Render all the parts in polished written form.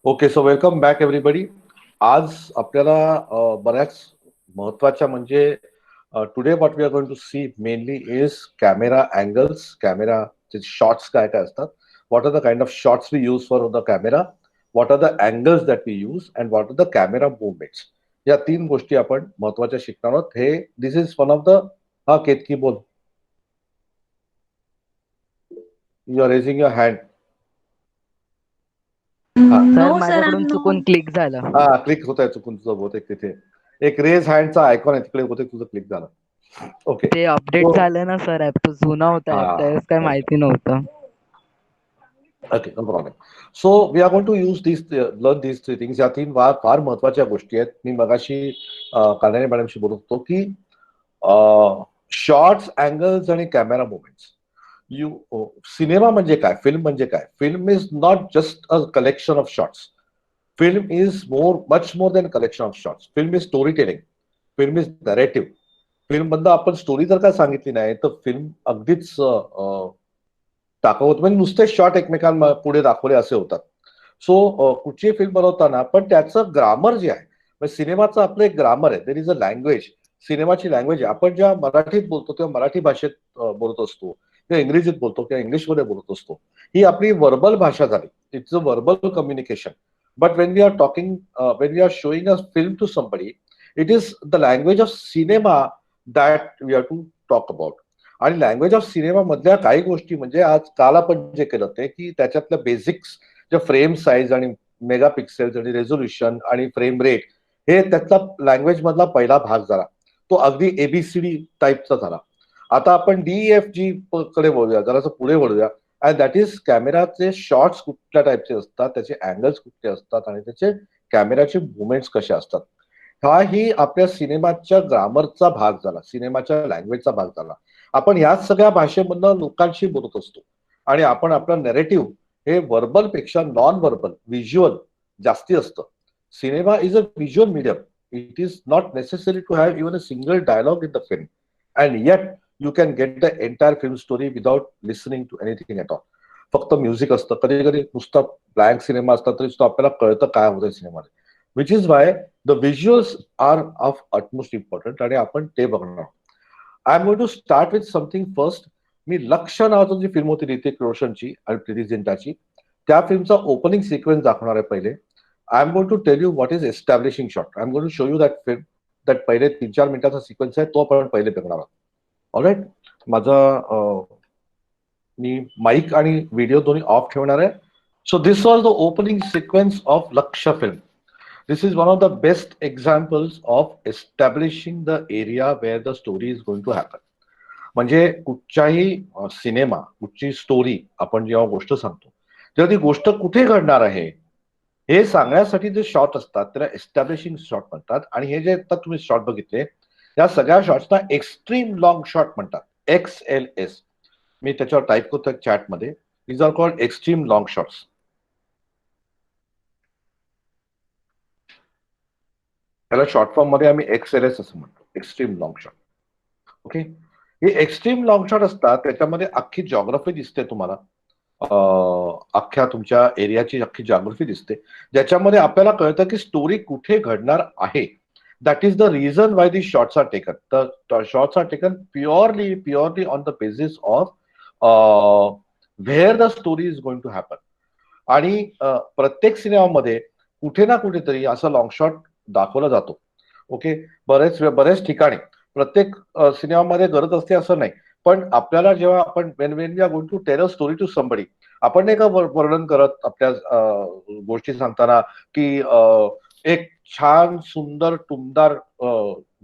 Okay, so welcome back everybody. आज आपल्याला बऱ्याच महत्वाच्या म्हणजे today what we are going to see mainly is camera angles, कॅमेराचे शॉट्स काय काय असतात, what are the kind of shots we use for the camera, what are the angles that we use and what are the camera movements. या तीन गोष्टी आपण महत्वाच्या शिकणार आहोत. हे this is one of the हा केतकी बोल, you are raising your hand. हा सर No, sir, माझ्याकडून I'm चुकून not. क्लिक झालं. हा क्लिक होत आहे चुकून तुझं बहुतेक तिथे एक रेज हँडचा आयकॉन आहे तिकडे बहुतेक तुझं क्लिक झालं. ओके ते अपडेट सो झालं ना सर, ऍप तो जुना होता ऍप, त्यावेळेस काय माहिती नव्हतं. Okay, no problem. So we are going to use this learn this three things. या तीन फार महत्वाच्या गोष्टी आहेत. मी मगाशी कानाने मॅडमशी बोलत होतो की शॉर्ट्स, अँगल्स आणि कॅमेरा मुवमेंट्स. यू सिनेमा म्हणजे काय, फिल्म म्हणजे काय? Film is not just a collection of shorts. Film is much more than collection of shorts. Film is story telling, film is narrative. Film मधनं आपण story जर का सांगितली नाही तर फिल्म अगदीच दाखवत म्हणजे नुसते शॉर्ट एकमेकांपुढे दाखवले असे होतात. सो कुठची फिल्म बनवताना पण त्याचं ग्रामर जे आहे, म्हणजे सिनेमाचं आपलं एक ग्रामर आहे. देर इज अ लँग्वेज, सिनेमाची लँग्वेज आहे. आपण जेव्हा मराठीत बोलतो तेव्हा मराठी भाषेत बोलत असतो, किंवा इंग्रजीत बोलतो किंवा इंग्लिशमध्ये बोलत असतो. ही आपली वर्बल भाषा झाली. It's a verbal communication. But when we are talking, when we are showing a film to somebody, it is the language of cinema that we are to talk about. आणि लँग्वेज ऑफ सिनेमा मधल्या काही गोष्टी म्हणजे आज काल आपण जे केलं ते की त्याच्यातल्या बेसिक्स, जे फ्रेम साईज आणि मेगा पिक्सेल्स आणि रेझोल्युशन आणि फ्रेम रेट, हे त्यातला लँग्वेज मधला पहिला भाग झाला. तो अगदी एबीसीडी टाईपचा झाला. आता आपण DEFG कडे बोलूया, जरासं पुढे वळूया. अँड दॅट इज कॅमेराचे शॉट्स कुठल्या टाईपचे असतात, त्याचे अँगल्स कुठले असतात आणि त्याचे कॅमेराचे मुवमेंट्स कसे असतात. हाही आपल्या सिनेमाच्या ग्रामरचा भाग झाला, सिनेमाच्या लँग्वेजचा भाग झाला. आपण याच सगळ्या भाषेमधनं लोकांशी बोलत असतो आणि आपण आपलं नेरेटिव्ह हे वर्बल पेक्षा नॉन वर्बल, व्हिज्युअल जास्ती असतं. Cinema is a visual medium. It is not necessary to have even a single dialogue in the film, and yet you can get the entire film story without listening to anything at all. फक्त music असतं, कधी कधी नुसता blank cinema असतात तरी सुद्धा आपल्याला कळतं काय होतंय सिनेमामध्ये. Which is why the visuals are of utmost important आणि आपण ते बघणार आहोत. I am going to start with something first. मी लक्ष नावाची जी फिल्म होती ऋतिक रोशनची आणि प्रीती जिंटाची, त्या फिल्मचा ओपनिंग सिक्वेन्स दाखवणार आहे पहिले. I am going to tell you what is establishing shot. I am going to show you that film, that पहिले 3-4 मिनिटाचा सिक्वेन्स आहे तो आपण पहिले बघणार आहोत. ऑलराईट, माझा मी माईक आणि व्हिडिओ दोन्ही ऑफ ठेवणार आहे. So this was the opening sequence of लक्ष film. This is one of the best examples of establishing the area where the story is going to happen. म्हणजे कुठच्याही सिनेमा, कुठची story आपण जेव्हा गोष्ट सांगतो तेव्हा ती गोष्ट कुठे घडणार आहे हे सांगण्यासाठी जे शॉट असतात त्याला एस्टॅब्लिशिंग शॉट म्हणतात. आणि हे जे आता तुम्ही शॉट बघितले, या सगळ्या शॉट्सना एक्स्ट्रीम लॉंग शॉट म्हणतात, XLS. मी त्याच्यावर टाईप करतो चॅटमध्ये. These are called extreme long shots. त्याला शॉर्ट फॉर्म मध्ये आम्ही XLS असं म्हणतो, एक्स्ट्रीम लॉंग शॉट. ओके, हे एक्स्ट्रीम लॉंग शॉट असतात, त्याच्यामध्ये अख्खी जॉग्राफी दिसते तुम्हाला. अख्ख्या तुमच्या एरियाची अख्खी जॉग्राफी दिसते, ज्याच्यामध्ये आपल्याला कळतं की स्टोरी कुठे घडणार आहे. That is the reason why the shots are taken. The shots are taken purely on the basis of where the story is going to happen. आणि प्रत्येक सिनेमामध्ये कुठे ना कुठेतरी असा लॉंग शॉट दाखवला जातो. ओके, बरेच ठिकाणी, प्रत्येक सिनेमामध्ये गरज असते असं नाही. पण आपल्याला जेव्हा आपण when we are going to tell a story to somebody, आपण नाही का वर्णन करत आपल्या गोष्टी सांगताना की एक छान सुंदर टुमदार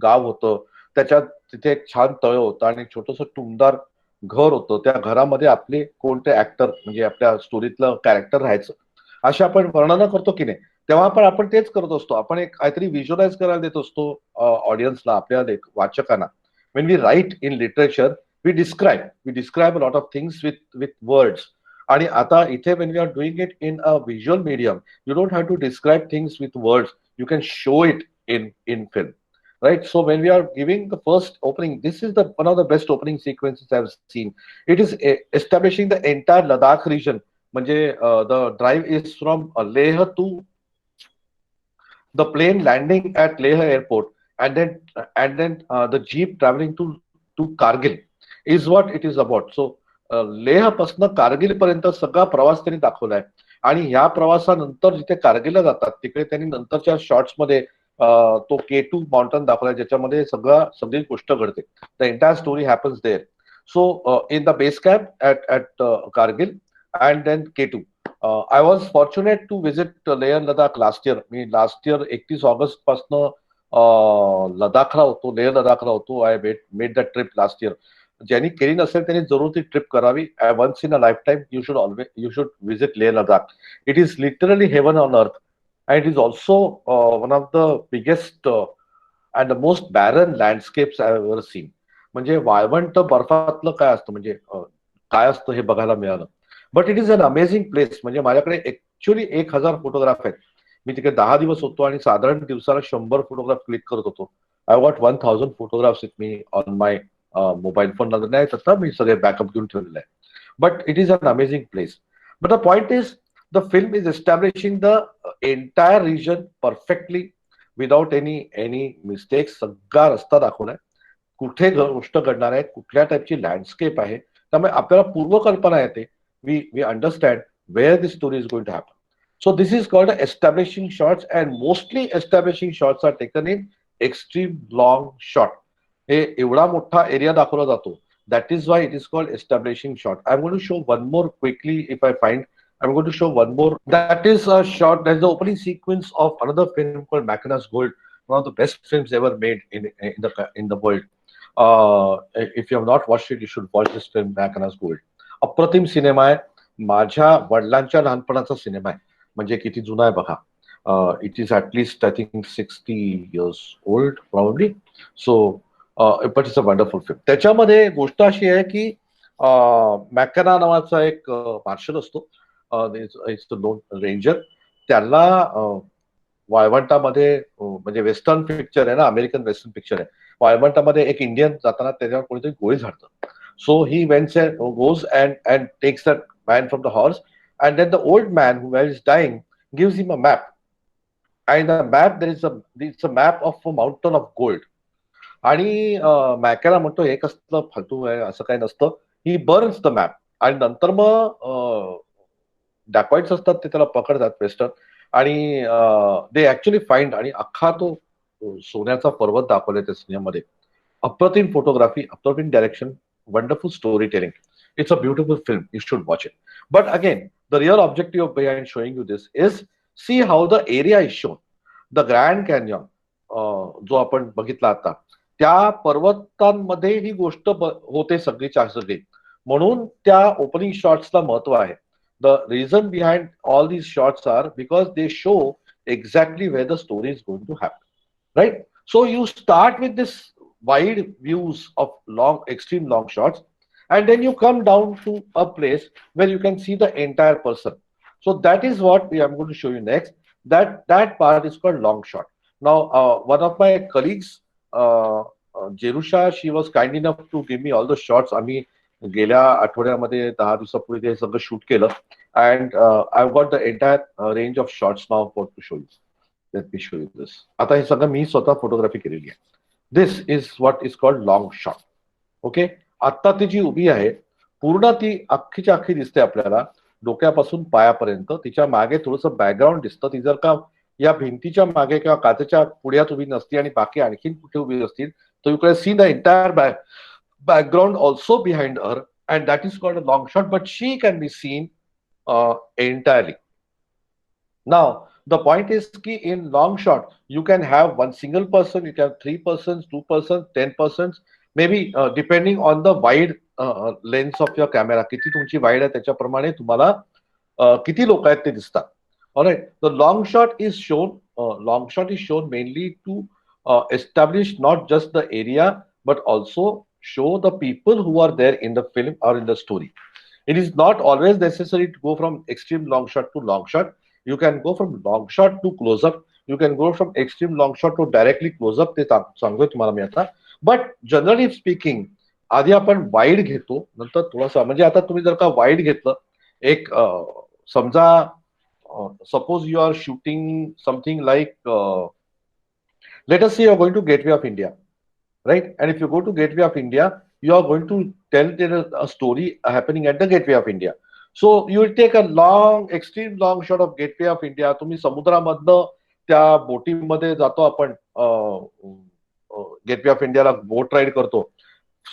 गाव होतं, त्याच्यात तिथे एक छान तळ होतं आणि छोटस टुमदार घर होतं. त्या घरामध्ये आपले कोणते ऍक्टर म्हणजे आपल्या स्टोरीतलं कॅरेक्टर राहायचं, असे आपण वर्णन करतो की नाही. तेव्हा पण आपण तेच करत असतो, आपण एक काहीतरी व्हिज्युअलाइज करायला देत असतो ऑडियन्सला, आपल्या वाचकांना. When we write in literature, we describe a lot of things with words. आणि आता इथे when we are doing it in a visual medium, you don't have to describe things with words, you can show it in film. Right, so when we are giving the first opening, this is the one of the best opening sequences I've seen. It is establishing the entire Ladakh region. म्हणजे the drive is from Leh to the plane landing at Leh airport, and then the jeep traveling to Kargil is what it is about. So Leh पासून कारगिल पर्यंत सगळा प्रवास त्यांनी दाखवलाय आणि ह्या प्रवासानंतर जिथे कारगिलला जातात तिकडे त्यांनी नंतरच्या शॉर्ट्स मध्ये तो K2 माउंटन दाखवलाय ज्याच्यामध्ये सगळी गोष्ट घडते. The entire story happens there. So in the base camp at Kargil and then K2. I was fortunate to visit Leh Ladakh last year. मी लास्ट इयर 31 ऑगस्ट पासून लडाखला होतो, लेह लडाखला होतो. I made that trip last year. ज्यांनी केली नसेल त्यांनी जरूर ती ट्रिप करावी. Once in a life time you should visit Leh Ladakh. It is literally heaven on earth and it is also one of the biggest and the most barren landscapes I have ever seen. म्हणजे वाळवंट बर्फातलं काय असतं, म्हणजे काय असतं हे बघायला मिळालं. But it is an amazing place. म्हणजे माझ्याकडे ऍक्च्युअली 1000 फोटोग्राफ आहेत. मी तिकडे 10 दिवस होतो आणि साधारण दिवसाला 100 फोटोग्राफ क्लिक करत होतो. I got 1000 photographs with me on my mobile phone. नाही तसं मी सगळे बॅकअप घेऊन ठेवलेले आहे. But it is an amazing place. But the point is the film is establishing the entire region perfectly without any mistakes. सगळा रस्ता दाखवलाय, कुठे गोष्ट घडणार आहे, कुठल्या टाईपची लँडस्केप आहे, त्यामुळे आपल्याला पूर्वकल्पना येते. We understand where this story is going to happen. So this is called establishing shots and mostly establishing shots are taken in extreme long shot. हे एवढा मोठा एरिया दाखवला जातो. That is why it is called establishing shot. I am going to show one more quickly if I find. I'm going to show one more. That is a shot. That's the opening sequence of another film called Mackina's Gold, one of the best films ever made in the world. If you have not watched it, you should watch this film, Mackina's Gold. अप्रतिम cinema आहे. माझ्या वडिलांच्या लहानपणाचा cinema आहे. म्हणजे किती जुना आहे बघा. It is at least I think 60 years old probably. So but it's a wonderful film. त्याच्यामध्ये गोष्ट अशी आहे की मॅकना नावाचा एक मार्शल असतो. It's non ranger. त्याला वाळवंटामध्ये म्हणजे वेस्टर्न पिक्चर आहे ना, अमेरिकन वेस्टर्न पिक्चर आहे. वाळवंटामध्ये एक इंडियन जाताना त्याच्यावर कोणीतरी गोळी झाडतं. So he once goes and takes that man from the horse and then the old man who is dying gives him a map. And the map it's a map of a mountain of gold. आणि मॅकेला म्हणतो हे कसलं फालतू आहे, असं काही नसतं. ही बर्न्स द मॅप. आणि नंतर मग डॅकॉइट्स असतात ते त्याला पकडतात वेस्टर्न आणि दे ऍक्च्युली फाइंड आणि अख्खा तो सोन्याचा पर्वत दाखवलाय त्या सिनेमामध्ये. अप्रतिम फोटोग्राफी, अप्रतिम direction, wonderful story telling. It's a beautiful film. You should watch it. But again the real objective of behind showing you this is see how the area is shown. The Grand Canyon जो आपण बघितला आता, त्या पर्वतांमध्ये ही गोष्ट होते सगळीच्या सगळी. म्हणून त्या ओपनिंग शॉट्सला महत्व आहे. The reason behind all these shots are because they show exactly where the story is going to happen, right? So you start with this wide views of extreme long shots, and then you come down to a place where you can see the entire person. So that is what I'm going to show you next. That part is called long shot. Now, one of my colleagues, Jerusha, she was kind enough to give me all the shots. आम्ही गेल्या आठवड्यामध्ये 10 दिवसापूर्वी ते सगळं shoot केलं. And I got the entire range of shots now for to show you. Let me show you this. आता हे सगळं मी स्वतः फोटोग्राफी केलेली आहे. This is what is called long shot. Okay. आता ती जी उभी आहे पूर्ण ती अख्खीच्या अख्खी दिसते आपल्याला डोक्यापासून पायापर्यंत. तिच्या मागे थोडंसं बॅकग्राऊंड दिसतं. ती जर का या भिंतीच्या मागे किंवा काचेच्या पुढ्यात उभी नसती आणि बाकी आणखीन कुठे उभी असतील तर you can see the entire background also behind her, and that is called a long shot, but she can be seen entirely. Now the point is ki in long shot you can have one single person, you can have 3 persons, 2 persons, 10 persons, maybe depending on the wide lens of your camera. किती तुमची wide आहे त्याच्याप्रमाणे तुम्हाला किती लोक आहेत ते दिसतात. Alright, the long shot is shown mainly to establish not just the area but also show the people who are there in the film or in the story. It is not always necessary to go from extreme long shot to long shot. You can go from long shot to close up. You can go from extreme long shot to directly close up. ते सांगतोय तुम्हाला मी आता. But generally speaking आधी आपण wide घेतो, नंतर थोडासा म्हणजे आता तुम्ही जर का वाईड घेतलं एक समजा suppose you are shooting something like, let us say you are going to Gateway of India, right? And if you go to Gateway of India, you are going to tell there is a story happening at the Gateway of India. So you will take a long, extreme long shot of Gateway of India. तुम्ही समुद्रामधनं त्या बोटीमध्ये जातो आपण, gateway of इंडियाला बोट ride करतो.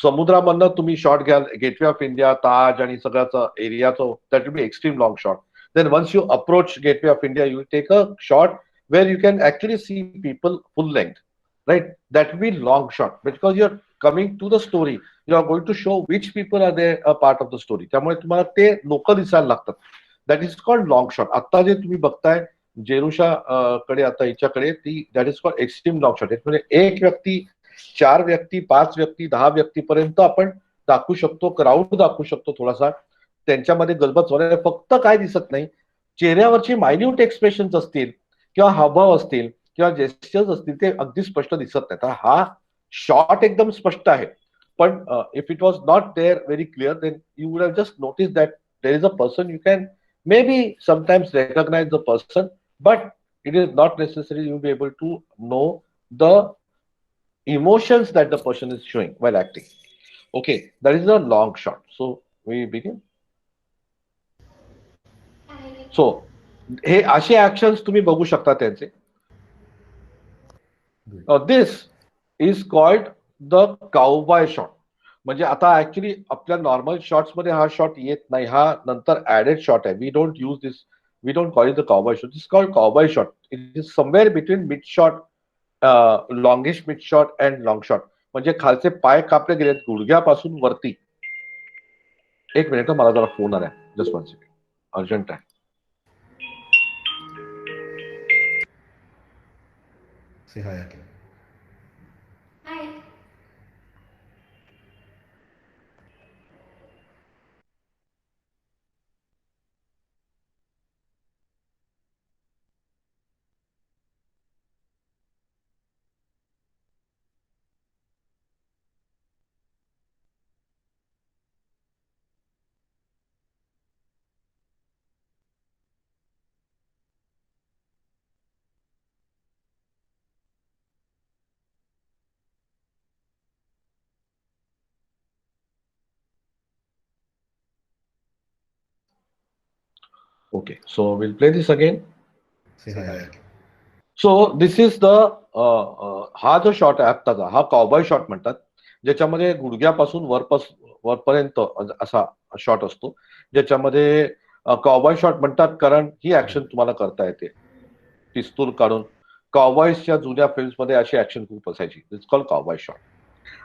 समुद्रामधनं तुम्ही shot घ्याल gateway of India, Taj आणि सगळ्याचं एरियाचं, that will be extreme long shot. Then once you approach Gateway of India, you take a shot where you can actually see people full length, right? That will be long shot because you're coming to the story. You are going to show which people are there a part of the story. त्यामुळे तुम्हाला ते लोक दिसायला लागतात. That is called long shot. आता जे तुम्ही बघताय जेरुषा कडे, आता हिच्याकडे ती, that is called extreme long shot. म्हणजे एक व्यक्ती, 4 व्यक्ती, 5 व्यक्ती, 10 व्यक्तीपर्यंत आपण दाखवू शकतो, क्राऊड दाखवू शकतो थोडासा. त्यांच्यामध्ये गलबत होणार, फक्त काय दिसत नाही, चेहऱ्यावरची मायन्यूट एक्सप्रेशन्स असतील किंवा हावभाव असतील किंवा जेस्चर्स असतील, ते अगदी स्पष्ट दिसत नाही. तर हा शॉट एकदम स्पष्ट आहे. पण if it was not there very clear, then you would have just notice that there is a person. You can maybe sometimes recognize the person, but it is not necessary you will be able to know the emotions that the person is showing while acting. Okay, that is a long shot. So we begin. So हे असे actions तुम्ही बघू शकता त्यांचे. This is called the cowboy shot. म्हणजे आता actually आपल्या normal shots मध्ये हा शॉट येत नाही, हा नंतर ऍडेड शॉट आहे. We don't use this, we don't call it the cowboy shot. This called cowboy shot. It is somewhere between mid shot, longish mid shot and long shot. म्हणजे खालचे पाय कापले गेलेत गुडघ्यापासून वरती. एक मिनिट, मला जरा फोन आलाय, जस्ट 1 सेकंड, अर्जंट आहे. Say hi, Akhil. Hi. Okay, so we'll play this again. Say hi, Akhil. So this is the, हा जो शॉट आहे आत्ताचा, हा कॉबॉय शॉट म्हणतात, ज्याच्यामध्ये गुडघ्यापासून वरपर्यंत असा शॉट असतो, ज्याच्यामध्ये कॉबॉय शॉट म्हणतात कारण ही ऍक्शन तुम्हाला करता येते पिस्तूल काढून. कॉबॉयच्या जुन्या फिल्म्स मध्ये अशी ऍक्शन खूप असायची. It's called cowboy shot.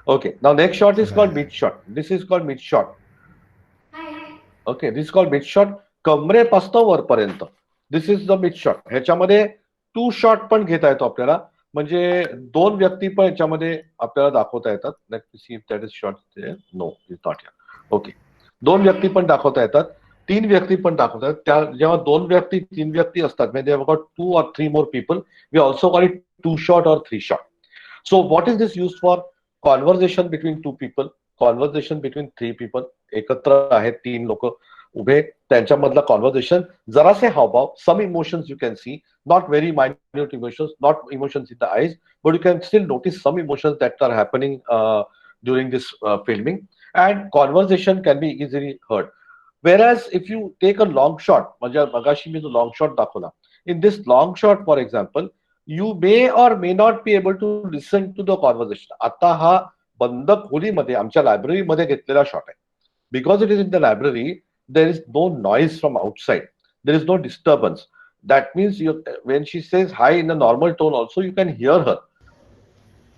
Okay, now next shot is called mid shot. This is called mid shot. Hi. Okay, this called mid shot. कमरेपासून वरपर्यंत, this is the mid shot. ह्याच्यामध्ये 2 शॉट पण घेता येतो आपल्याला, म्हणजे 2 व्यक्ती पण याच्यामध्ये आपल्याला दाखवता येतात. Let me see if that is shot there. No, is not here. Okay, 2 व्यक्ती पण दाखवता येतात, 3 व्यक्ती पण दाखवता येतात. त्या जेव्हा 2 व्यक्ती 3 व्यक्ती असतात, म्हणजे 2 or 3 more people, we also call it 2 shot or 3 shot. So what is this used for? Conversation between 2 people, conversation between 3 people. एकत्र आहेत 3 लोक उभे, त्यांच्यामधला कॉन्व्हर्सेशन, जरासे हावभाव, some emotions you can see, not very minute emotions, not emotions in the eyes, but you can still notice some emotions that are happening during this filming, and conversation can be easily heard. Whereas if you take a long shot, म्हणजे मगाशी मी जो long shot दाखवला, in this long shot for example, you may or may not be able to listen to the conversation. आता हा बंद खोलीमध्ये आमच्या लायब्ररीमध्ये घेतलेला शॉट आहे. Because it is in the library, there is no noise from outside, there is no disturbance. That means when she says hi in a normal tone also, you can hear her,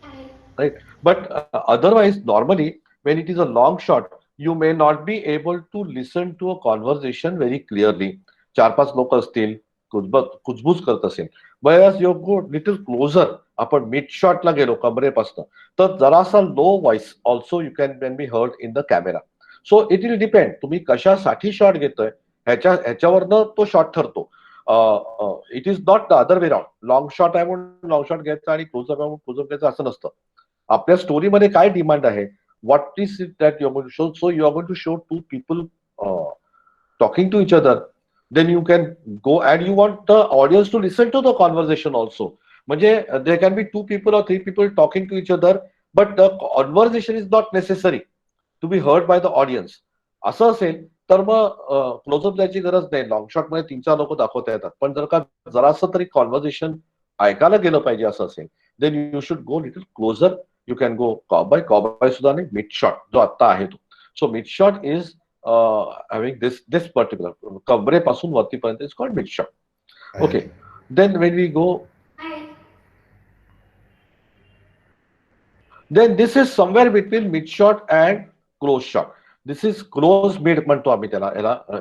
Hi. right? But otherwise, normally when it is a long shot, you may not be able to listen to a conversation very clearly. 4-5 लोक असतील, कुजबूज करत असेल. Whereas you go little closer, आपण mid शॉटला गेलो कमरेपासून, तर जरासा low voice also you can be heard in the camera. So it will depend तुम्ही कशासाठी शॉट घेतोय, ह्याच्यावरनं तो शॉट ठरतो. It is not the other way round. Long shot आहे म्हणून लॉंग शॉट घ्यायचा आणि क्लोजअप आहे म्हणून क्लोजअप घ्यायचा असं नसतं. आपल्या स्टोरीमध्ये काय डिमांड आहे, what is it that you are going to show. So you are going to show 2 people talking to each other, then you can go and you want the audience to listen to the conversation also. म्हणजे there can be two people or three people talking to each other, but the conversation is not necessary to be heard by the audience. असं असेल तर मग close up जायची गरज नाही. Long shot मध्ये 3-4 लोक दाखवता येतात, पण जर का जरासं तरी कॉन्व्हर्सेशन ऐकायला गेलं पाहिजे असं असेल, then you should go little closer. You can go cowboy सुद्धा नाही, मिड शॉट जो आता आहे तो. So mid shot is having this particular कमरेपासून वरतीपर्यंत is called mid shot. Okay. Then when we go, Hi. then this is somewhere between mid shot and close shot. This is close mid म्हणतो आम्ही त्याला.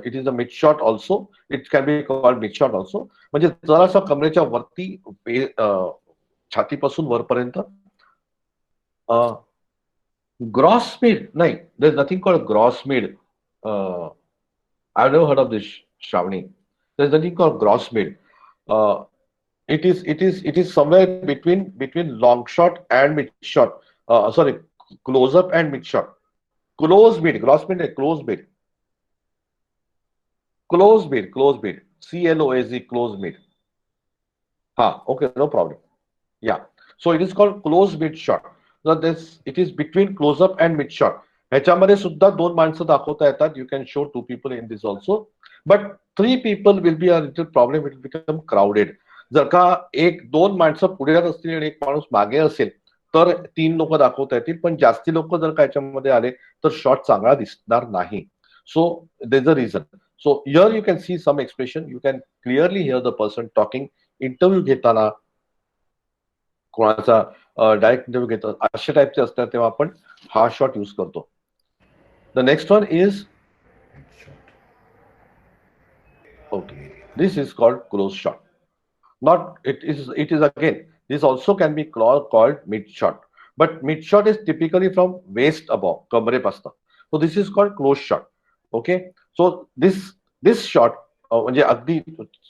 It is a mid shot also. It can be called mid shot also. म्हणजे जरासा कमरेच्या वरती छातीपासून वरपर्यंत. Gross mid नाही, there is nothing called gross mid. I've never heard of this, Shravani. There is nothing called gross mid. It is somewhere between long shot and mid shot. Sorry, close up and mid shot. Close mid, gross mid, close mid. Close mid, close mid. CLOAZ, close mid. Okay, no problem. Yeah. So it is called close mid shot. So it is between close up and mid shot. ह्याच्यामध्ये सुद्धा 2 माणसं दाखवता येतात. You can show 2 people in this also. But 3 people will be a little problem. It will become crowded. जर का 1-2 माणसं पुढे असतील आणि 1 माणूस मागे असेल तर 3 लोक दाखवता येतील, पण जास्ती लोक जर का याच्यामध्ये आले तर शॉट चांगला दिसणार नाही. So there is a reason. So here you can see some expression. You can clearly hear the person talking. Interview घेताना कोणाचा डायरेक्ट इंटरव्ह्यू घेतात अशा टाईपचे असतात तेव्हा आपण हा शॉट यूज करतो. The next one is okay. This is called close shot. Not it is again. This also can be called mid shot. But mid shot is typically from waist above, kamre pasta. So this is called close shot. Okay. So this shot म्हणजे अगदी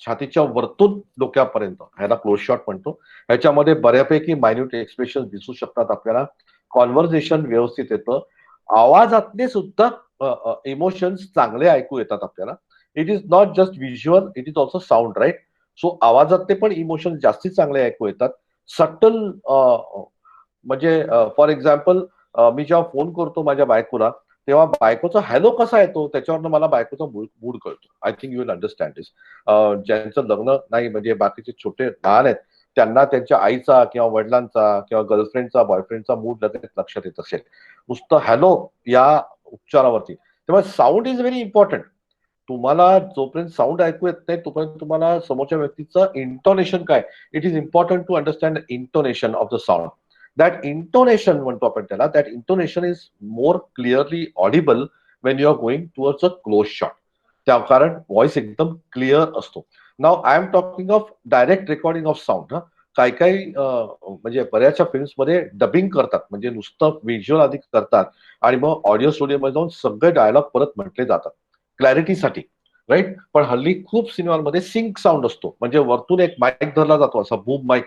छातीच्या वरतून डोक्यापर्यंत ह्याला close shot म्हणतो. ह्याच्यामध्ये बऱ्यापैकी minute expression दिसू शकतात आपल्याला. कॉन्व्हर्सेशन व्यवस्थित येतं. आवाजातले सुद्धा इमोशन्स चांगले ऐकू येतात आपल्याला. It is not just visual, it is also sound, right. So आवाजातले पण इमोशन्स जास्ती चांगले ऐकू येतात. सटल म्हणजे फॉर एक्झाम्पल मी जेव्हा फोन करतो माझ्या बायकोला तेव्हा बायकोचा हॅलो कसा येतो त्याच्यावरनं मला बायकोचा मूड कळतो. I think you will understand this. ज्यांचं लग्न नाही म्हणजे बाकीचे छोटे लहान आहेत त्यांना त्यांच्या आईचा किंवा वडिलांचा किंवा गर्लफ्रेंडचा बॉयफ्रेंडचा मूड लगेच लक्षात येत असेल नुसतं हॅलो या उच्चारावरती. तेव्हा साऊंड इज व्हेरी इम्पॉर्टंट. तुम्हाला जोपर्यंत साऊंड ऐकू येत नाही तोपर्यंत तुम्हाला समोरच्या व्यक्तीचं इंटोनेशन काय. It is important to understand intonation of the sound. That intonation म्हणतो आपण त्याला. That intonation is more clearly audible when you are going towards a close shot. त्या कारण व्हॉइस एकदम क्लिअर असतो. Now I am talking of direct recording of sound. काही म्हणजे बऱ्याचशा फिल्म्समध्ये डबिंग करतात म्हणजे नुसतं व्हिज्युअल आधी करतात आणि मग ऑडिओ स्टुडिओमध्ये जाऊन सगळे डायलॉग परत म्हटले जातात क्लॅरिटीसाठी, राईट. पण हल्ली खूप सिनेमांमध्ये सिंक साऊंड असतो म्हणजे वरतून एक माईक धरला जातो असा बूम माईक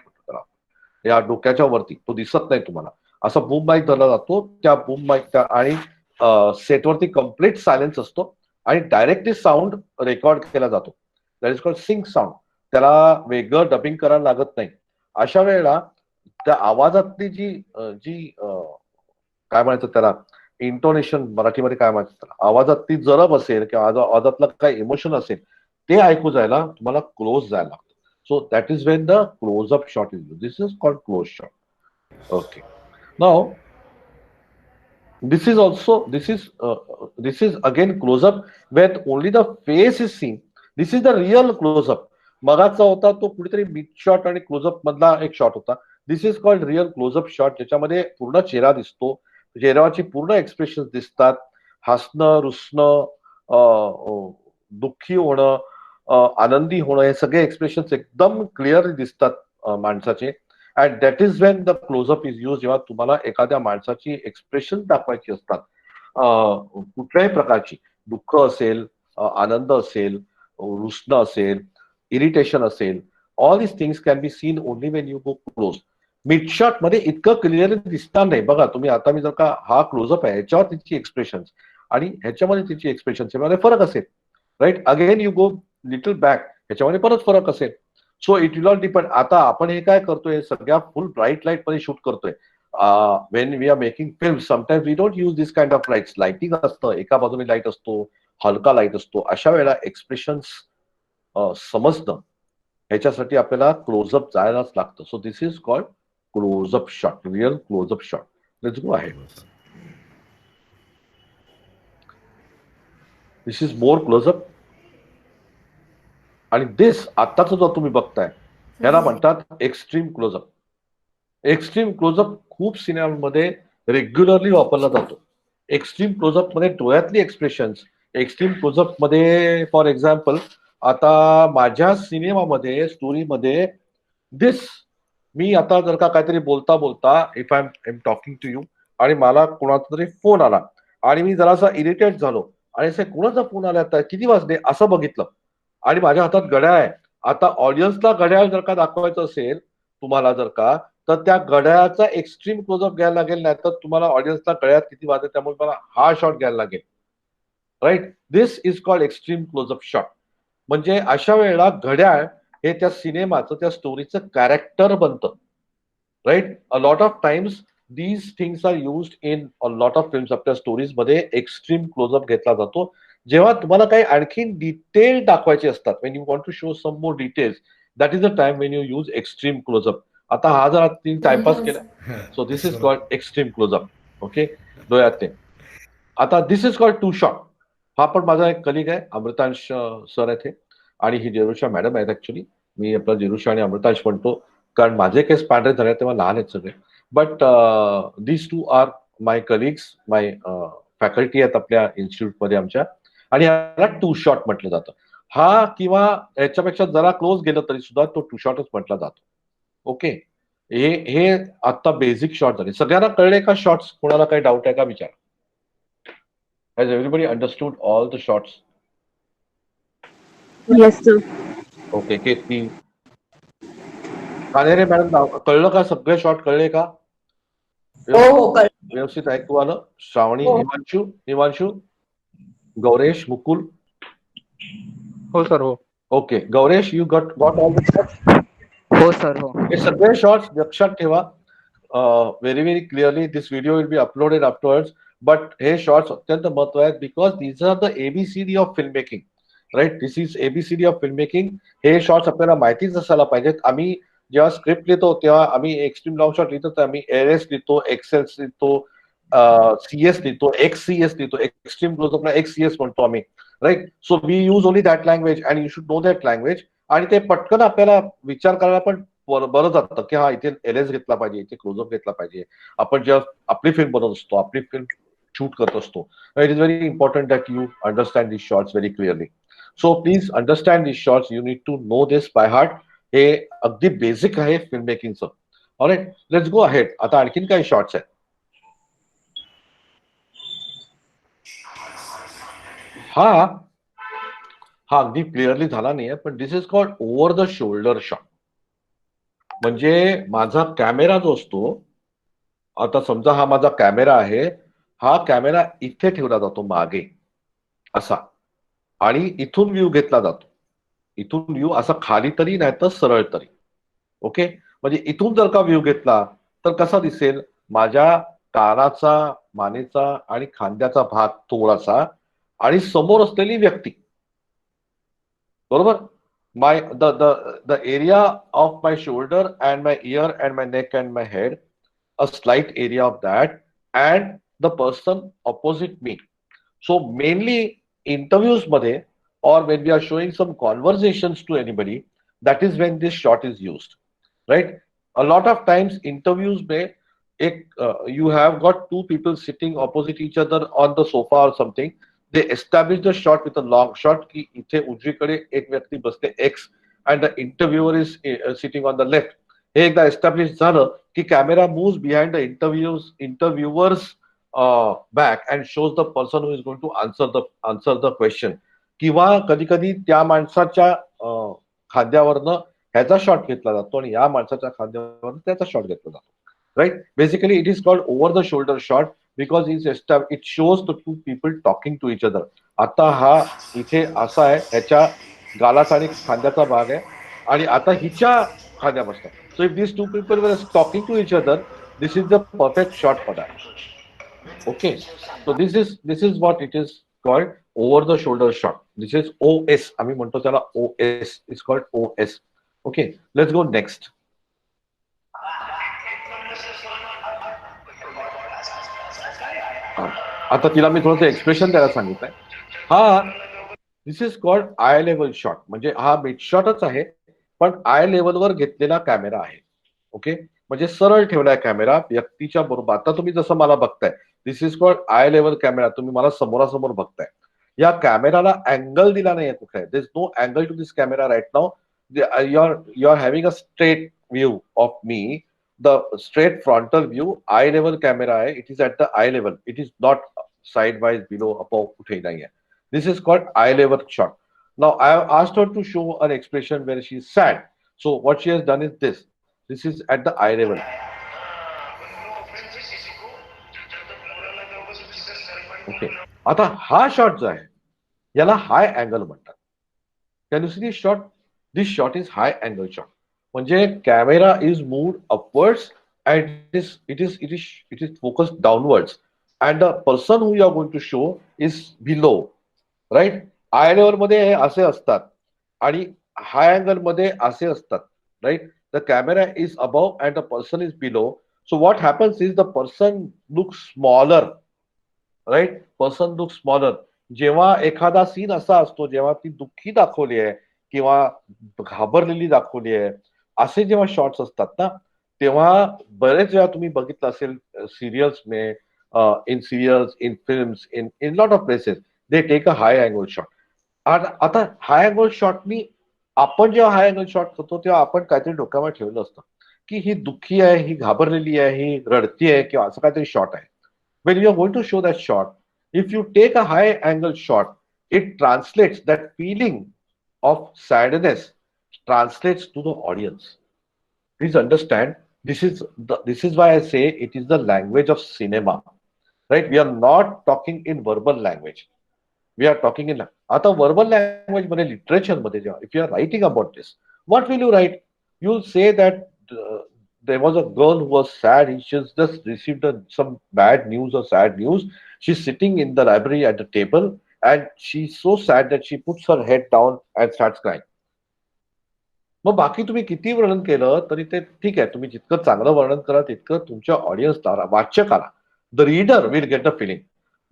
या डोक्याच्या वरती. तो दिसत नाही तुम्हाला. असा बूम माईक धरला जातो. त्या बूम माईक आणि सेटवरती कम्प्लीट सायलेन्स असतो आणि डायरेक्टली साऊंड रेकॉर्ड केला जातो. That is called sync sound. त्याला वेगळं डबिंग करायला लागत नाही. अशा वेळेला त्या आवाजातली जी काय म्हणायचं त्याला इंटोनेशन मराठीमध्ये काय म्हणतात त्याला, आवाजातली जरब असेल किंवा आवाजातलं काय इमोशन असेल ते ऐकू जायला तुम्हाला क्लोज जायला लागतं. So that is when the close up shot is used. This is called close shot. Okay. Now this is again close up where only the face is seen. This is the real close up. मगाचा होता तो कुठेतरी mid shot आणि close up मधला एक shot होता. This is called real close up shot ज्याच्यामध्ये पूर्ण चेहरा दिसतो. चेहऱ्यावरची पूर्ण एक्सप्रेशन दिसतात. हसणं, रुसणं, दुःखी होणं, आनंदी होणं हे सगळे एक्सप्रेशन एकदम क्लिअरली दिसतात माणसाचे. And that is when the close up is use. जेव्हा तुम्हाला एखाद्या माणसाची एक्सप्रेशन दाखवायची असतात कुठल्याही प्रकारची, दुःख असेल, आनंद असेल, रुसणं असेल, इरिटेशन असेल, all this things can be seen only Wien you go close. Mid shot मध्ये इतकं क्लिअरली दिसणार नाही. बघा तुम्ही आता मी जर का हा क्लोजअप आहे ह्याच्यावर तिची एक्सप्रेशन आणि ह्याच्यामध्ये तिची एक्सप्रेशन मध्ये फरक असेल, right. Again you go little back ह्याच्यामध्ये परत फरक असेल. So it will not depend. आता आपण हे काय करतोय, सगळ्या फुल ब्राईट लाईट मध्ये शूट करतोय. When we are making film sometimes we don't use this kind of lights. Lighting असतं, एका बाजूने लाईट असतो, हलका लाईट असतो. अशा वेळेला एक्सप्रेशन्स समजणं ह्याच्यासाठी आपल्याला क्लोजअप जायलाच लागतं. So this is called close up shot, real close up shot. Let's go आहे. This is more close up. आणि दिस आत्ताचा जो तुम्ही बघताय ह्याला म्हणतात एक्स्ट्रीम क्लोजअप. एक्स्ट्रीम क्लोजअप खूप सिनेमामध्ये रेग्युलरली वापरला जातो. एक्स्ट्रीम क्लोजअप मध्ये डोळ्यातली एक्सप्रेशन्स, एक्स्ट्रीम क्लोजअप मध्ये फॉर एक्झाम्पल आता माझ्या सिनेमामध्ये स्टोरीमध्ये दिस, मी आता जर का काहीतरी बोलता बोलता if I am talking to you आणि मला कोणाचा तरी फोन आला आणि मी जरासा इरिटेट झालो आणि असे कोणाचा फोन आला तर किती वाजले असं बघितलं आणि माझ्या हातात घड्याळ आहे. आता ऑडियन्सला घड्याळ जर का दाखवायचं असेल तुम्हाला जर का, तर त्या घड्याळाचा एक्स्ट्रीम क्लोजअप घ्यायला लागेल, नाही तर तुम्हाला ऑडियन्सला घड्याळात किती वाजले त्यामुळे मला हा शॉट घ्यायला लागेल. Right, this is called extreme closeup shot. म्हणजे अशा वेळेला घड्याळ हे त्या सिनेमाचं, त्या स्टोरीचं कॅरेक्टर बनतं. Right, a lot of times these things are used in a lot of films. आपल्या स्टोरीज मध्ये एक्स्ट्रीम क्लोजअप घेतला जातो जेव्हा तुम्हाला काही आणखीन डिटेल दाखवायचे असतात. When you want to show some more details, that is a time when you use extreme closeup. आता हा जरा तीन टाइमपास केला, so this is called extreme closeup. Okay, डोळ्यात ते. आता this is called two shot. हा पण माझा एक कलिग आहे, अमृतांश सर आहेत हे, आणि ही जेरुषा मॅडम आहेत. ऍक्च्युली मी आपला जेरुषा आणि अमृतांश म्हणतो कारण माझे केस पांढरे झाले तेव्हा लहान आहेत सगळे. But this two are my colleagues, my faculty आहेत आपल्या इन्स्टिट्यूटमध्ये आमच्या, आणि याला टू शॉट म्हटलं जातं. हा किंवा याच्यापेक्षा जरा क्लोज गेलं तरी सुद्धा तो टू शॉटच म्हटला जातो. ओके, हे आता बेसिक शॉट झाले. सगळ्यांना कळले का शॉर्ट्स? कोणाला काही डाऊट आहे का विचार? Has everybody understood all the shots? Yes, sir. Okay, Ketaki, Kanere madam, कळलं का? सगळे शॉर्ट कळले का? व्यवस्थित ऐकू आलं? श्रावणी, हिमांशू, हिमांशू, गौरेश, मुकुल. हो सर, हो. Okay, Gauresh, you got all the shots? हो सर, हो. हे सगळे शॉर्ट्स लक्षात ठेवा very very clearly. This video will be uploaded afterwards. But हे शॉर्ट्स अत्यंत महत्व आहेत because these are the ABCD of film making. Right, this is ABCD of film making. हे शॉर्ट्स आपल्याला माहितीच असायला पाहिजेत. आम्ही जेव्हा स्क्रिप्ट लिहितो तेव्हा आम्ही एक्स्ट्रीम लॉंग शॉट लिहितो, तर आम्ही एरएस लिहितो, एक्सएस लिहितो, सीएस लिहितो, एक्ससीएस लिहितो. एक्स्ट्रीम क्लोजअपला एक्ससीएस म्हणतो आम्ही. Right, so we use only that language and you should know that language. आणि ते पटकन आपल्याला विचार करायला पण बरं जातं की हा इथे एलएस घेतला पाहिजे, इथे क्लोजअप घेतला पाहिजे. आपण जेव्हा आपली फिल्म बनवत असतो, आपली फिल्म शूट करत असतो, it is very important that you understand this shots very clearly. So please understand this shots. You need to know this by heart. हे अगदी बेसिक आहे फिल्म मेकिंगचं. Alright, let's go ahead. आता आणखीन काही shorts आहेत. हा अगदी क्लिअरली झाला नाहीये, पण this is called over the shoulder shot. म्हणजे माझा कॅमेरा जो असतो, आता समजा हा माझा कॅमेरा आहे, हा कॅमेरा इथे ठेवला जातो मागे असा, आणि इथून व्ह्यू घेतला जातो. इथून व्ह्यू असा खाली तरी नाही तर सरळ तरी. ओके, म्हणजे इथून जर का व्ह्यू घेतला तर कसा दिसेल? माझ्या कानाचा, मानेचा आणि खांद्याचा भाग थोडासा, आणि समोर असलेली व्यक्ती. बरोबर, the area of my shoulder and my ear and my neck and my head, a slight area of that, and the person opposite me. So mainly interviews मध्ये, or when we are showing some conversations to anybody, that is when this shot is used. Right, a lot of times interviews में you have got two people sitting opposite each other on the sofa or something. They establish the shot with a long shot की इथे उजवीकडे एक व्यक्ती बसते X and the interviewer is sitting on the left. हे एकदा establish झालं की camera moves behind the interviewer's back and shows the person who is going to answer the question. किंवा कधी कधी त्या माणसाच्या खांद्यावरनं ह्याचा शॉट घेतला जातो आणि या माणसाच्या खांद्यावरनं त्याचा शॉट घेतला जातो. Right, basically it is called over the shoulder shot because it shows the two people talking to each other. आता हा इथे असा आहे, ह्याच्या गालाचा आणि खांद्याचा भाग आहे आणि आता हिच्या खांद्यापासून. So if these two people were talking to each other, this is the perfect shot for that. Okay, so this is what it is called over the shoulder shot. This is OS. आम्ही म्हणतो त्याला OS. It's called OS. Okay, let's go next. आता तिला मी थोडंसं expression द्यायला सांगितलंय. हा this is called eye level shot. म्हणजे हा मिड शॉटच आहे पण आय लेवलवर घेतलेला कॅमेरा आहे. ओके, म्हणजे सरळ ठेवलाय कॅमेरा व्यक्तीच्या बरोबर. आता तुम्ही जसं मला बघताय, this is called eye level camera. तुम्ही मला समोरासमोर बघताय. या कॅमेराला अँगल दिला नाहीये कुठे. There is no angle to this camera right now. You are having a straight view of me. The straight frontal view eye level camera hai. It is at the eye level. It is not sidewise, below, above, kuthei nahi hai. This is called eye level shot. Now I have asked her to show an expression where she is sad. So what she has done is this. This is at the eye level. Okay. आता हा shot जो आहे याला high angle म्हणतात. Can you see this shot? This shot is high angle shot. म्हणजे camera is moved upwards and it is focused downwards and the person who you are going to show is below. Right. Eye level मध्ये असे असतात आणि high angle मध्ये असे असतात. Right. The camera is above and the person is below. So what happens is the person look smaller. Right. Person look smaller. जेव्हा एखादा scene असा असतो जेव्हा ती दुःखी दाखवली आहे किंवा घाबरलेली दाखवली आहे असे जेव्हा शॉट्स असतात ना तेव्हा बरेच वेळा तुम्ही बघितलं असेल सिरियल्स में in serials in films in lot of places they take a high angle shot. आता हाय अँगल शॉटनी आपण जेव्हा हाय अँगल शॉट करतो तेव्हा आपण काहीतरी डोक्यामध्ये ठेवलं असतं की ही दुःखी आहे, ही घाबरलेली आहे, ही रडती आहे किंवा असं काहीतरी शॉट आहे. When you are going to show that shot, if you take a high angle shot, it translates that feeling of sadness translates to the audience. Please understand, this is why I say it is the language of cinema. Right? We are not talking in verbal language. We are talking in आता verbal language मध्ये literature मध्ये जेव्हा if you are writing about this, what will you write? You'll say that there was a girl who was sad. She just received some bad news or sad news. She's sitting in the library at the table and she's so sad that she puts her head down and starts crying. मग बाकी तुम्ही किती वर्णन केलं तरी ते ठीक आहे. तुम्ही जितकं चांगलं वर्णन करा तितकं तुमच्या ऑडियन्सला, वाचकाला, the reader will get the feeling.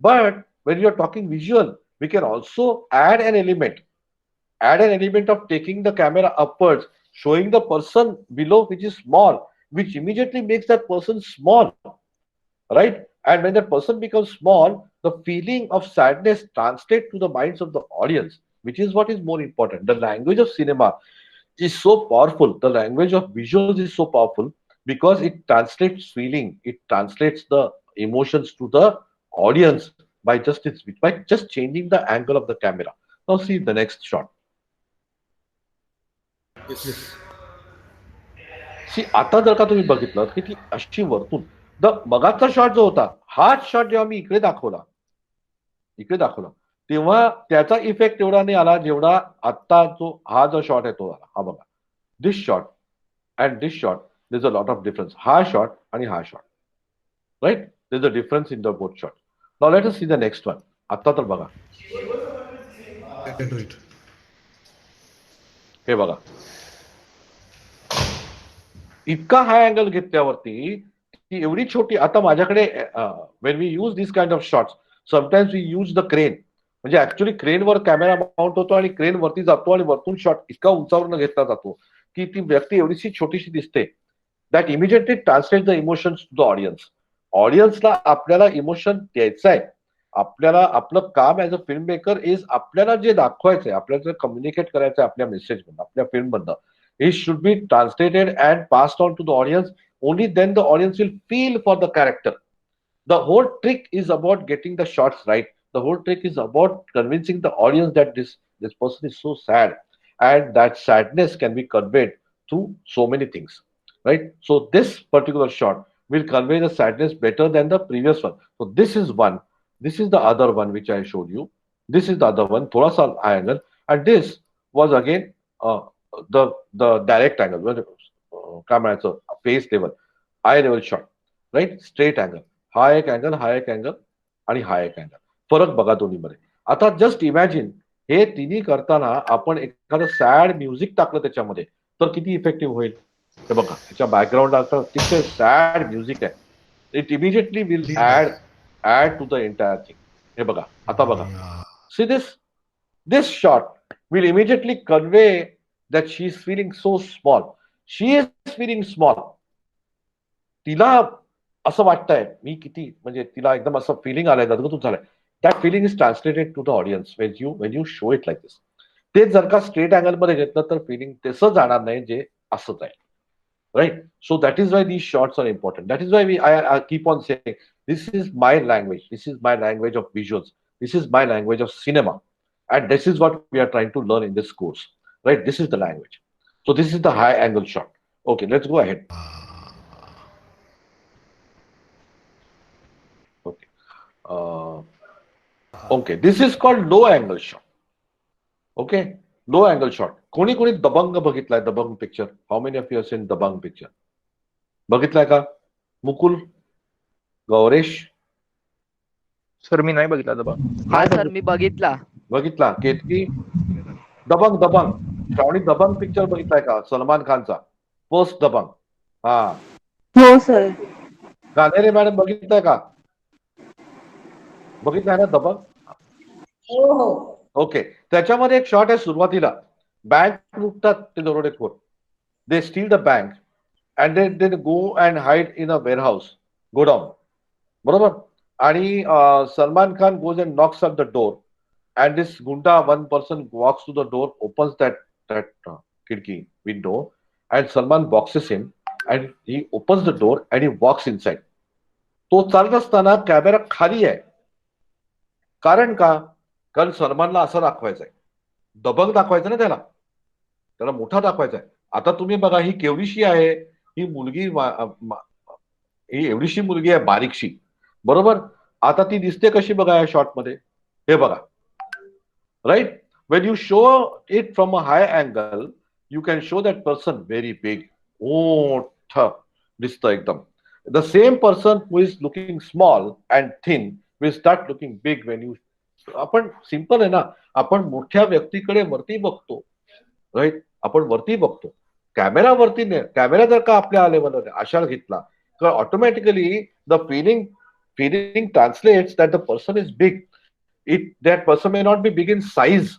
But when you are talking visual we can also add an element of taking the camera upwards, showing the person below which is small, which immediately makes that person small, right? And when that person becomes small, the feeling of sadness translates to the minds of the audience, which is what is more important. The language of cinema is so powerful. The language of visuals is so powerful because it translates feeling, it translates the emotions to the audience by just changing the angle of the camera. Now see the next shot. आता जर का तुम्ही बघितलं की ती अशी वरतून मगाचा shot जो होता हाच शॉट जेव्हा मी इकडे दाखवला तेव्हा त्याचा इफेक्ट एवढा नाही आला जेवढा आता हा जो शॉट आहे तो आला. हा बघा, this shot and this shot there is a lot of difference. हा शॉट आणि हा shot, right? There is a difference in the both shot. Now let us see the next one. आता तर बघा, हे बघा, इतका हाय अँगल घेतल्यावरती ती एवढी छोटी. आता माझ्याकडे when we use this kind of shots sometimes we use the crane. म्हणजे ऍक्च्युअली क्रेनवर कॅमेरा माउंट होतो आणि क्रेन वरती जातो आणि वरतून शॉट इतका उंचावरून घेतला जातो की ती व्यक्ती एवढीशी छोटीशी दिसते. That immediately translate the emotions to the audience. ऑडियन्सला आपल्याला इमोशन द्यायचं आहे. आपल्याला आपलं काम as a film maker is आपल्याला जे दाखवायचंय, आपल्याला जे कम्युनिकेट करायचं आहे आपल्या मेसेजमधनं, आपल्या फिल्ममधनं, it should be translated and passed on to the audience. Only then the audience will feel for the character. The whole trick is about getting the shots right. The whole trick is about convincing the audience that this person is so sad and that sadness can be conveyed through so many things, right? So this particular shot will convey the sadness better than the previous one. So this is one. This is the other one which I showed you. This is the other one, thoda sa high angle, and this was again the direct angle, काय म्हणायचं, face level, eye level shot, right, straight angle, हा एक angle, हा एक angle आणि हा एक angle. फरक बघा दोन्हीमध्ये. आता जस्ट इमॅजिन हे तिन्ही करताना आपण एखादं सॅड म्युझिक टाकलं त्याच्यामध्ये तर किती इफेक्टिव्ह होईल. हे बघा त्याच्या बॅकग्राऊंडला अतिशय सॅड म्युझिक आहे. It immediately will add to the entire thing. हे बघा आता बघा. See this shot will immediately convey that she is feeling so small. She is feeling small. तिला असं वाटतंय मी किती, म्हणजे तिला एकदम असं फिलिंग आलंय, गदगदूत झालंय. That feeling is translated to the audience when you show it like this. ते जर का स्ट्रेट अँगल मध्ये घेतलं तर फिलिंग तसं जाणार नाही जे असंच आहे. Right? So that is why these shots are important. That is why I keep on saying, this is my language. This is my language of visuals. This is my language of cinema. And this is what we are trying to learn in this course. Right? This is the language. So this is the high angle shot. Okay, let's go ahead. Okay. Okay, this is called low angle shot. Okay, low angle shot. कोणी कोणी दबंग बघितलाय, Dabangg picture? How many of you have seen Dabangg picture? बघितलाय का? Mukul, Gauresh? Sir मी नाही बघितला दबा. हा sir मी बघितला. बघितला. केतकी? दबंग श्रावणी दबंग पिक्चर बघितलाय का? सलमान खानचा फर्स्ट दबंग. हा हो सर. गाणेरे मॅडम बघितलाय का? बघितलाय ना दबंग? हो हो. ओके, त्याच्यामध्ये एक शॉट आहे सुरुवातीला. बँक लुटतात ते दरोडेखोर. They steal the bank and they go and hide in a warehouse, godown, बरोबर. आणि Salman Khan goes and knocks on the door and this goonda one person walks to the door, opens that khidki, window, and Salman boxes him and he opens the door and he walks inside. तो चालत असताना camera खाली आहे. कारण का? कारण सलमानला असं दाखवायचंय, दबंग दाखवायचं ना, त्याला मोठा दाखवायचा आहे. आता तुम्ही बघा ही केवढीशी आहे ही मुलगी, ही एवढीशी मुलगी आहे, बारीकशी, बरोबर. आता ती दिसते कशी बघा या शॉट मध्ये, हे बघा, right. When you show it from a high angle you can show that person very big, मोठं दिसतं एकदम. The same person who is looking small and thin will start looking big when you. आपण simple आहे ना, आपण मोठ्या व्यक्तीकडे वरती बघतो, राईट, आपण वरती बघतो. कॅमेरावरती नाही. कॅमेरा जर का आपल्या लेवलवर आशाला घेतला तर automatically the feeling translates that the person is big. That person may not be big in size.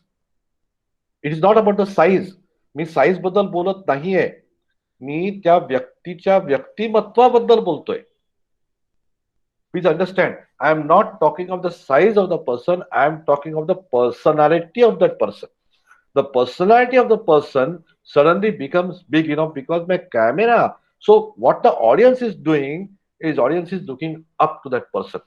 It is not about the size. मी साईज बद्दल बोलत नाहीये, मी त्या व्यक्तीच्या व्यक्तिमत्वाबद्दल बोलतोय. Please understand, I am not talking of the size of the person, I am talking of the personality of that person. The personality of the person suddenly becomes big enough because my camera. So what the audience is doing is audience is looking up to that person.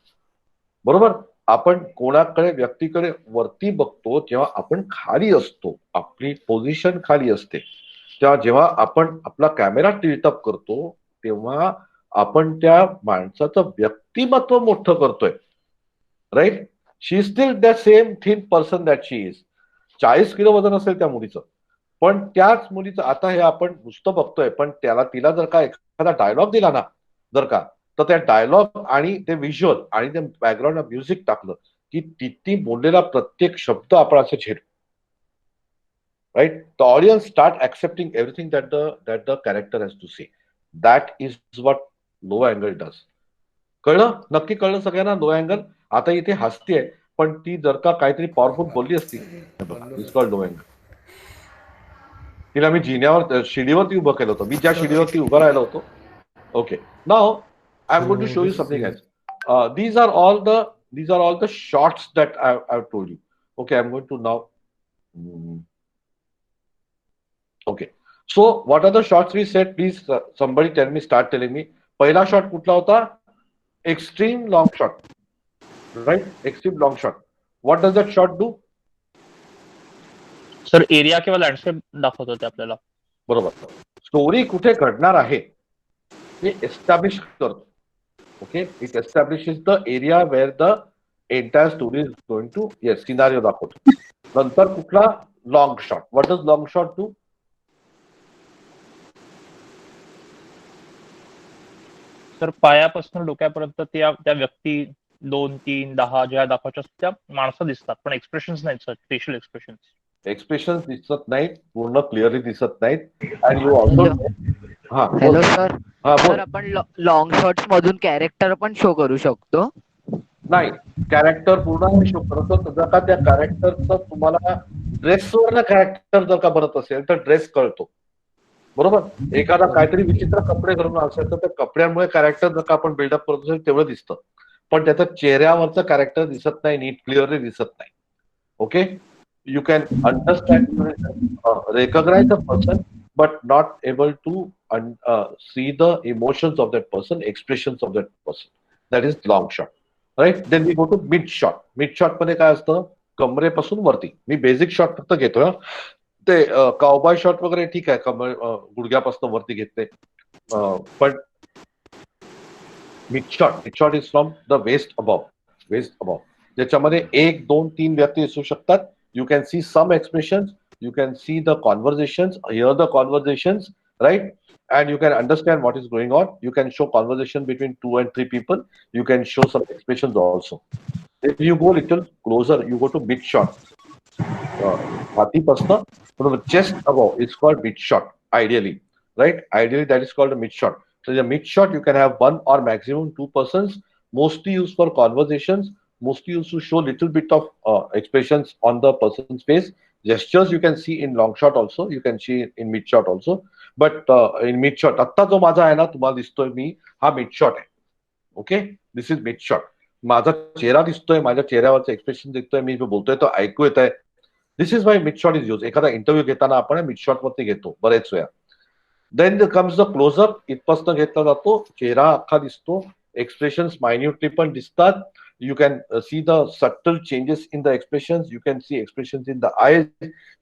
बरोबर. आपण कोणाकडे, व्यक्तीकडे वरती बघतो तेव्हा आपण खाली असतो, आपली पोझिशन खाली असते. तेव्हा जेव्हा आपण आपला कॅमेरा टिल्ट अप करतो तेव्हा आपण त्या माणसाचं व्यक्तिमत्व मोठं करतोय, right. She is still the same thin person that she is. 40 kilo वजन असेल त्या मुलीचं, पण त्याच मुलीचं आता हे आपण नुसतं बघतोय, पण तिला जर का एखादा डायलॉग दिला ना, जर का, तर त्या डायलॉग आणि ते व्हिज्युअल आणि ते बॅकग्राऊंड म्युझिक टाकलं की ती बोललेला प्रत्येक शब्द आपण असे झेड, right. The audience start accepting everything that the character has to say. That is what low angle does. कळलं? नक्की कळलं सगळ्यांना लो अँगल? आता इथे हसतीये, पण ती जर का काहीतरी पॉवरफुल बोलली असती, इट्स कॉल्ड लो अँगल. तिला मी जिन्यावर, शिडीवरती उभं केलं होतं, मी ज्या शिडीवरती उभं राहिलो होतो. Okay, now I am going to show you something else. These are all the shots that I've told you. Okay, I'm going to now. Okay, so what are the shots we said? Please, somebody tell me, start telling me. पहिला shot कुठला होता? Extreme long shot, right. Extreme long shot. What does that shot do? Sir area किंवा landscape दाखवत होते आपल्याला. बरोबर. Story कुठे घडणार आहे हे एस्टॅब्लिश करतो. Okay, it establishes the area where the entire story is going to, yes, scenario दाखवतो. नंतर कुठला long shot. What does long shot do? तर पायापासून डोक्यापर्यंत त्या व्यक्ती 2, 3, 10 ज्या दाखवायच्या असतात, त्या माणसं दिसतात पण एक्सप्रेशन्स नाहीत सर, फेशियल एक्सप्रेशन्स. एक्सप्रेशन दिसत नाहीत, पूर्ण क्लिअरली दिसत नाहीत. अँड यू ऑल्सो हा हॅलो सर. हा सर बोल. आपण लॉंग शॉट्स मधून कॅरेक्टर पण शो करू शकतो. नाही, कॅरेक्टर पूर्ण शो करतो. जर का त्या कॅरेक्टरचं तुम्हाला ड्रेसवर कॅरेक्टर जर का बनत असेल तर ड्रेस कळतो. बरोबर. एखादा काहीतरी विचित्र कपडे घालून असेल तर त्या कपड्यांमुळे कॅरेक्टर जर का आपण बिल्डअप करत असेल तेवढं दिसतं, पण त्याच्या चेहऱ्यावरचं कॅरेक्टर दिसत नाही, नीट क्लिअरली दिसत नाही. Okay, you can understand, recognize the person, but not able to see the emotions of that person, expressions of that person. That is long shot, right? Then we go to mid shot. Mid shot मध्ये काय असतं, कमरेपासून वरती. मी basic shot फक्त घेतोय. ते cowboy shot वगैरे ठीक आहे, गुडघ्यापासून वरती घेते, पण mid shot is from the waist above. ज्याच्यामध्ये 1, 2, 3 व्यक्ती असू शकतात. You can see some expressions, you can see the conversations, hear the conversations, right? And you can understand what is going on. You can show conversation between 2 and 3 people. You can show some expressions also. If you go little closer, you go to mid shot. Chest above is called mid shot, ideally, right? Ideally, that is called a mid shot. So the mid shot, you can have 1 or maximum 2 persons, mostly used for conversations, mostly used to show little bit of expressions on the person's face. Gestures you can see in long shot also, you can see in mid shot also. But in mid shot, आत्ता जो माझा आहे ना, तुम्हाला दिसतोय मी, हा mid shot आहे. Okay, this is mid shot. माझा चेहरा दिसतोय, माझ्या चेहऱ्यावरचं एक्सप्रेशन दिसतोय, मी बोलतोय तो ऐकू येत आहे. This is why mid shot is use. एखादा इंटरव्ह्यू घेताना आपण मिड शॉट वरती घेतो बरेच वेळा. Then comes the closeup. इथपासून घेतला जातो, चेहरा अख्खा दिसतो, एक्सप्रेशन्स मायन्युटली पण दिसतात. You can see the subtle changes in the expressions. You can see expressions in the eyes.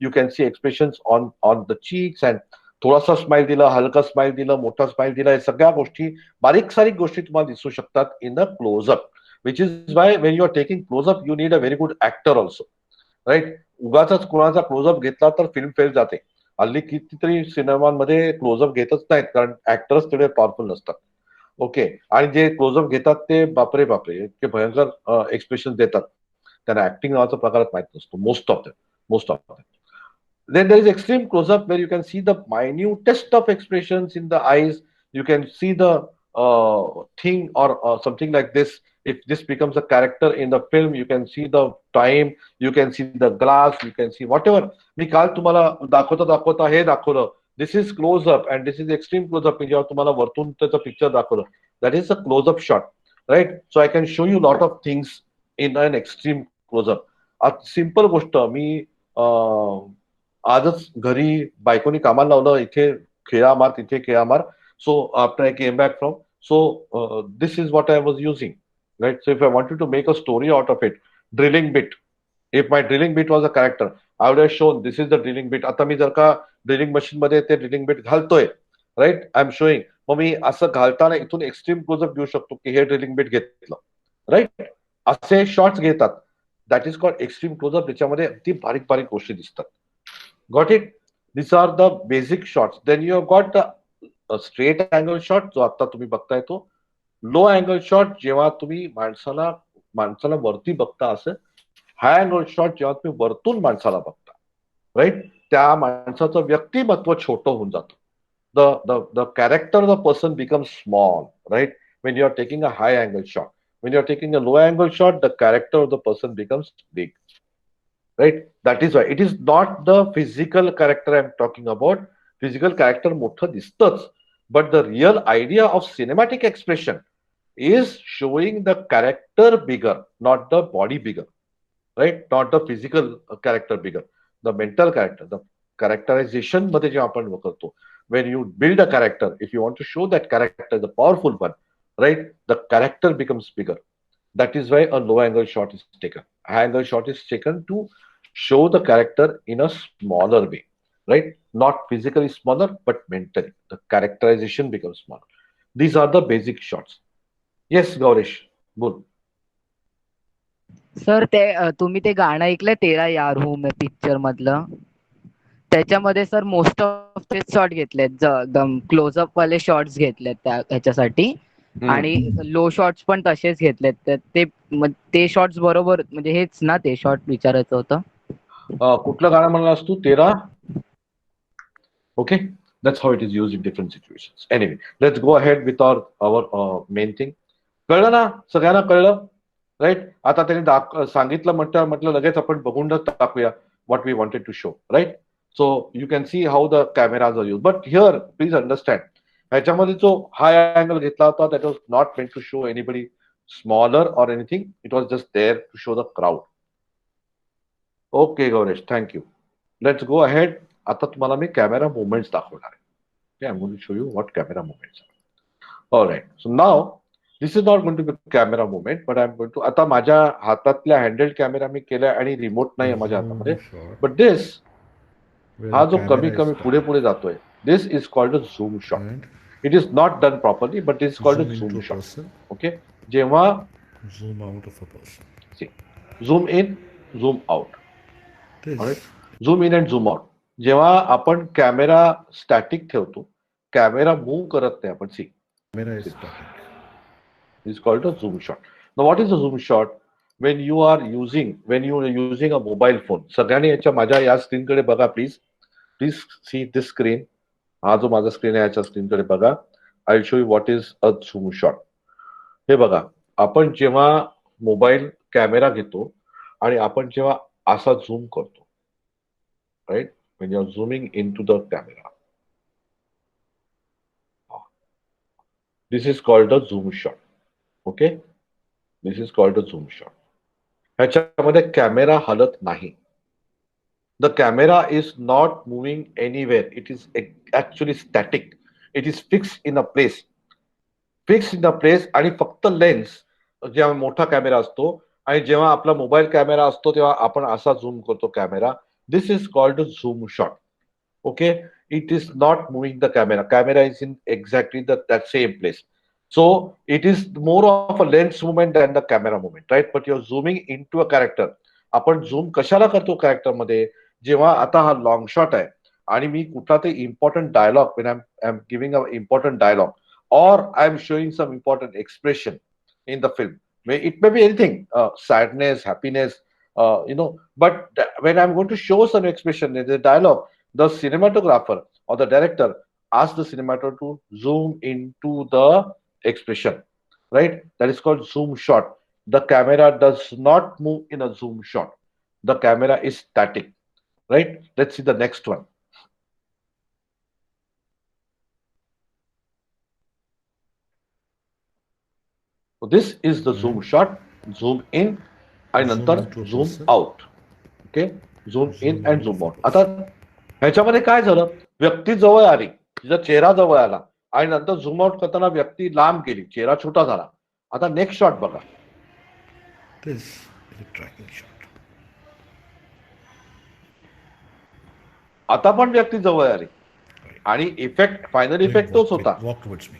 You can see expressions on the cheeks. And थोडासा स्माइल दिला, हलका स्माइल दिला, मोठा स्माइल दिला, हे सगळ्या गोष्टी, बारीक सारीक गोष्टी तुम्हाला दिसू शकतात in the closeup. Which is why when you are taking closeup you need a very good actor also, right? उगाच कोणाचा क्लोजअप घेतला तर फिल्म फेल जाते. हल्ली कितीतरी सिनेमांमध्ये क्लोजअप घेतच नाहीत, कारण ऍक्टर्स तेवढे पॉवरफुल नसतात. ओके, आणि जे क्लोजअप घेतात ते बापरे इतके भयंकर एक्सप्रेशन देतात, त्यांना ऍक्टिंग नावाचा प्रकार माहित नसतो, most of them. Then there is extreme close-up where you can see the minutest of expressions in the eyes. You can see the thing or something like this. If this becomes a character in the film, you can see the time, you can see the glass, you can see whatever. मी काल तुम्हाला दाखवता हे दाखवलं. This is close-up and this is extreme close-up. मी जेव्हा तुम्हाला वरतून त्याचं picture दाखवलं, that is a close-up shot, right? So I can show you lot of things in an extreme close-up. Simple गोष्ट, मी आजच घरी बायकोनी कामाला लावलं, इथे खेळा मार, तिथे खेळा मार. So after I came back from, so this is what I was using, right? So if I wanted to make a story out of it, drilling bit, if my drilling bit was a character, I would have shown this is the drilling bit. आता मी जर का drilling machine मध्ये ते drilling bit घालतोय, right, I am showing, मग मी असं घालताना इथून एक्स्ट्रीम क्लोजअप घेऊ शकतो की हे ड्रिलिंग बिट घेतलं, राईट? असे शॉट्स घेतात, that is called extreme closeup. त्याच्यामध्ये अगदी बारीक बारीक गोष्टी दिसतात. Got it? These are the basic shots. Then you have got the straight angle shot, जो आता तुम्ही बघताय तो. लो अँगल शॉट जेव्हा तुम्ही माणसाला वरती बघता, असं. हाय अँगल शॉट जेव्हा तुम्ही वरतून माणसाला बघता, राईट? त्या माणसाचं व्यक्तिमत्व छोटं होऊन जातं. The character of the person becomes small, right? When you are taking a high angle shot. When you are taking a low angle shot, the character of the person becomes big. Right? That is why it is not the physical character I'm talking about. Physical character मोठं दिसतंच, but the real idea of cinematic expression is showing the character bigger, not the body bigger, right? Not the physical character bigger, the mental character, the characterization मध्ये जे आपण करतो, when you build a character, if you want to show that character is a powerful one, right, the character becomes bigger. That is why a low angle shot is taken. High angle shot is taken to show the character in a smaller way, right? Not physically smaller, but mentally. The characterization becomes smaller. These are the basic shots. Yes, Gaurish, good. Sir तुम्ही ते गाणं ऐकलंय तेरा यार हूँ मैं picture मधलं. त्याच्यामध्ये सर मोस्ट ऑफ ते शॉट घेतलेत एकदम क्लोजअप वाले शॉट्स घेतलेत त्या ह्याच्यासाठी. आणि लो शॉट्स पण तसेच घेतलेत तर ते शॉट्स बरोबर म्हणजे हेच ना ते शॉट विचारायचं होतं. कुठलं गाणं म्हणलास तू? तेरा. Okay, that's how it is used in different situations. Anyway, let's go ahead with our main thing. कळलं ना? सगळ्यांना कळलं? राईट? आता त्यांनी सांगितलं म्हटलं लगेच आपण बघूनच टाकूया what we wanted to show, right? So you can see how the cameras are used. But here, please understand, ह्याच्यामध्ये जो हाय अँगल घेतला होता, that was not meant to show anybody smaller or anything. It was just there to show the crowd. Okay, Gaurish, thank you. Let's go ahead. आता तुम्हाला मी camera movements दाखवणार आहे. Okay, I'm going to show you what camera movements are. All right. So now this is not going to be camera movement, but I'm going to आता माझ्या हातातल्या handheld camera मी केलाय आणि remote नाही आहे माझ्या हातामध्ये. Shot But this where हा the जो कमी camera is कमी पुढे stuck पुढे जातोय, this is called a zoom shot. and It is not done properly, but it is called a zoom zoom into a shot. person, Okay. जेव्हा zoom out of a person. see, zoom in, zoom out. This Alright. Zoom in and zoom out. जेव्हा आपण camera static ठेवतो, camera move करत नाही आपण. See, camera is static. is called a zoom shot. Now, what is a zoom shot? When you are using a mobile phone. सगळ्यांनी याच्या माझ्या या स्क्रीनकडे बघा please. Please see this screen. हा जो माझा स्क्रीन आहे याच्या स्क्रीनकडे बघा. I will show you what is a zoom shot. हे बघा, आपण जेव्हा मोबाईल कॅमेरा घेतो आणि आपण जेव्हा असा झूम करतो, right? When you're zooming into the camera. This is called a zoom shot. Okay? This is called a zoom shot. ह्याच्यामध्ये कॅमेरा हलत नाही. The camera is not moving anywhere. It is actually static. It is fixed in a place. Fixed in a place आणि फक्त lens जेव्हा मोठा camera असतो आणि जेव्हा आपला मोबाईल कॅमेरा असतो तेव्हा आपण असा झूम करतो camera. This is called a zoom shot. Okay, it is not moving the camera is in exactly that same place, so it is more of a lens movement than the camera movement, right? But you're zooming into a character. आपण zoom कशाला करतो character मध्ये? जेव्हा आता हा long shot आहे आणि मी कुठला ते important dialogue, when I'm giving a important dialogue or I'm showing some important expression in the film. It may be anything, sadness, happiness, but when I'm going to show some expression in the dialogue, the cinematographer or the director asks the cinematographer to zoom into the expression, right? That is called zoom shot. The camera does not move in a zoom shot. The camera is static, right? Let's see the next one. So this is the zoom shot. Zoom in आणि Zoom नंतर into a zoom person. out. Okay, zoom in Zoom and out zoom of a out. आता ह्याच्यामध्ये काय झालं? व्यक्ती जवळ आली, तिचा चेहरा जवळ आला आणि नंतर झूम आउट करताना व्यक्ती लांब गेली, चेहरा छोटा झाला. आता नेक्स्ट शॉट बघा. This is a tracking shot. आता पण व्यक्ती जवळ आली आणि इफेक्ट, फायनल इफेक्ट तोच होता. Walk towards me.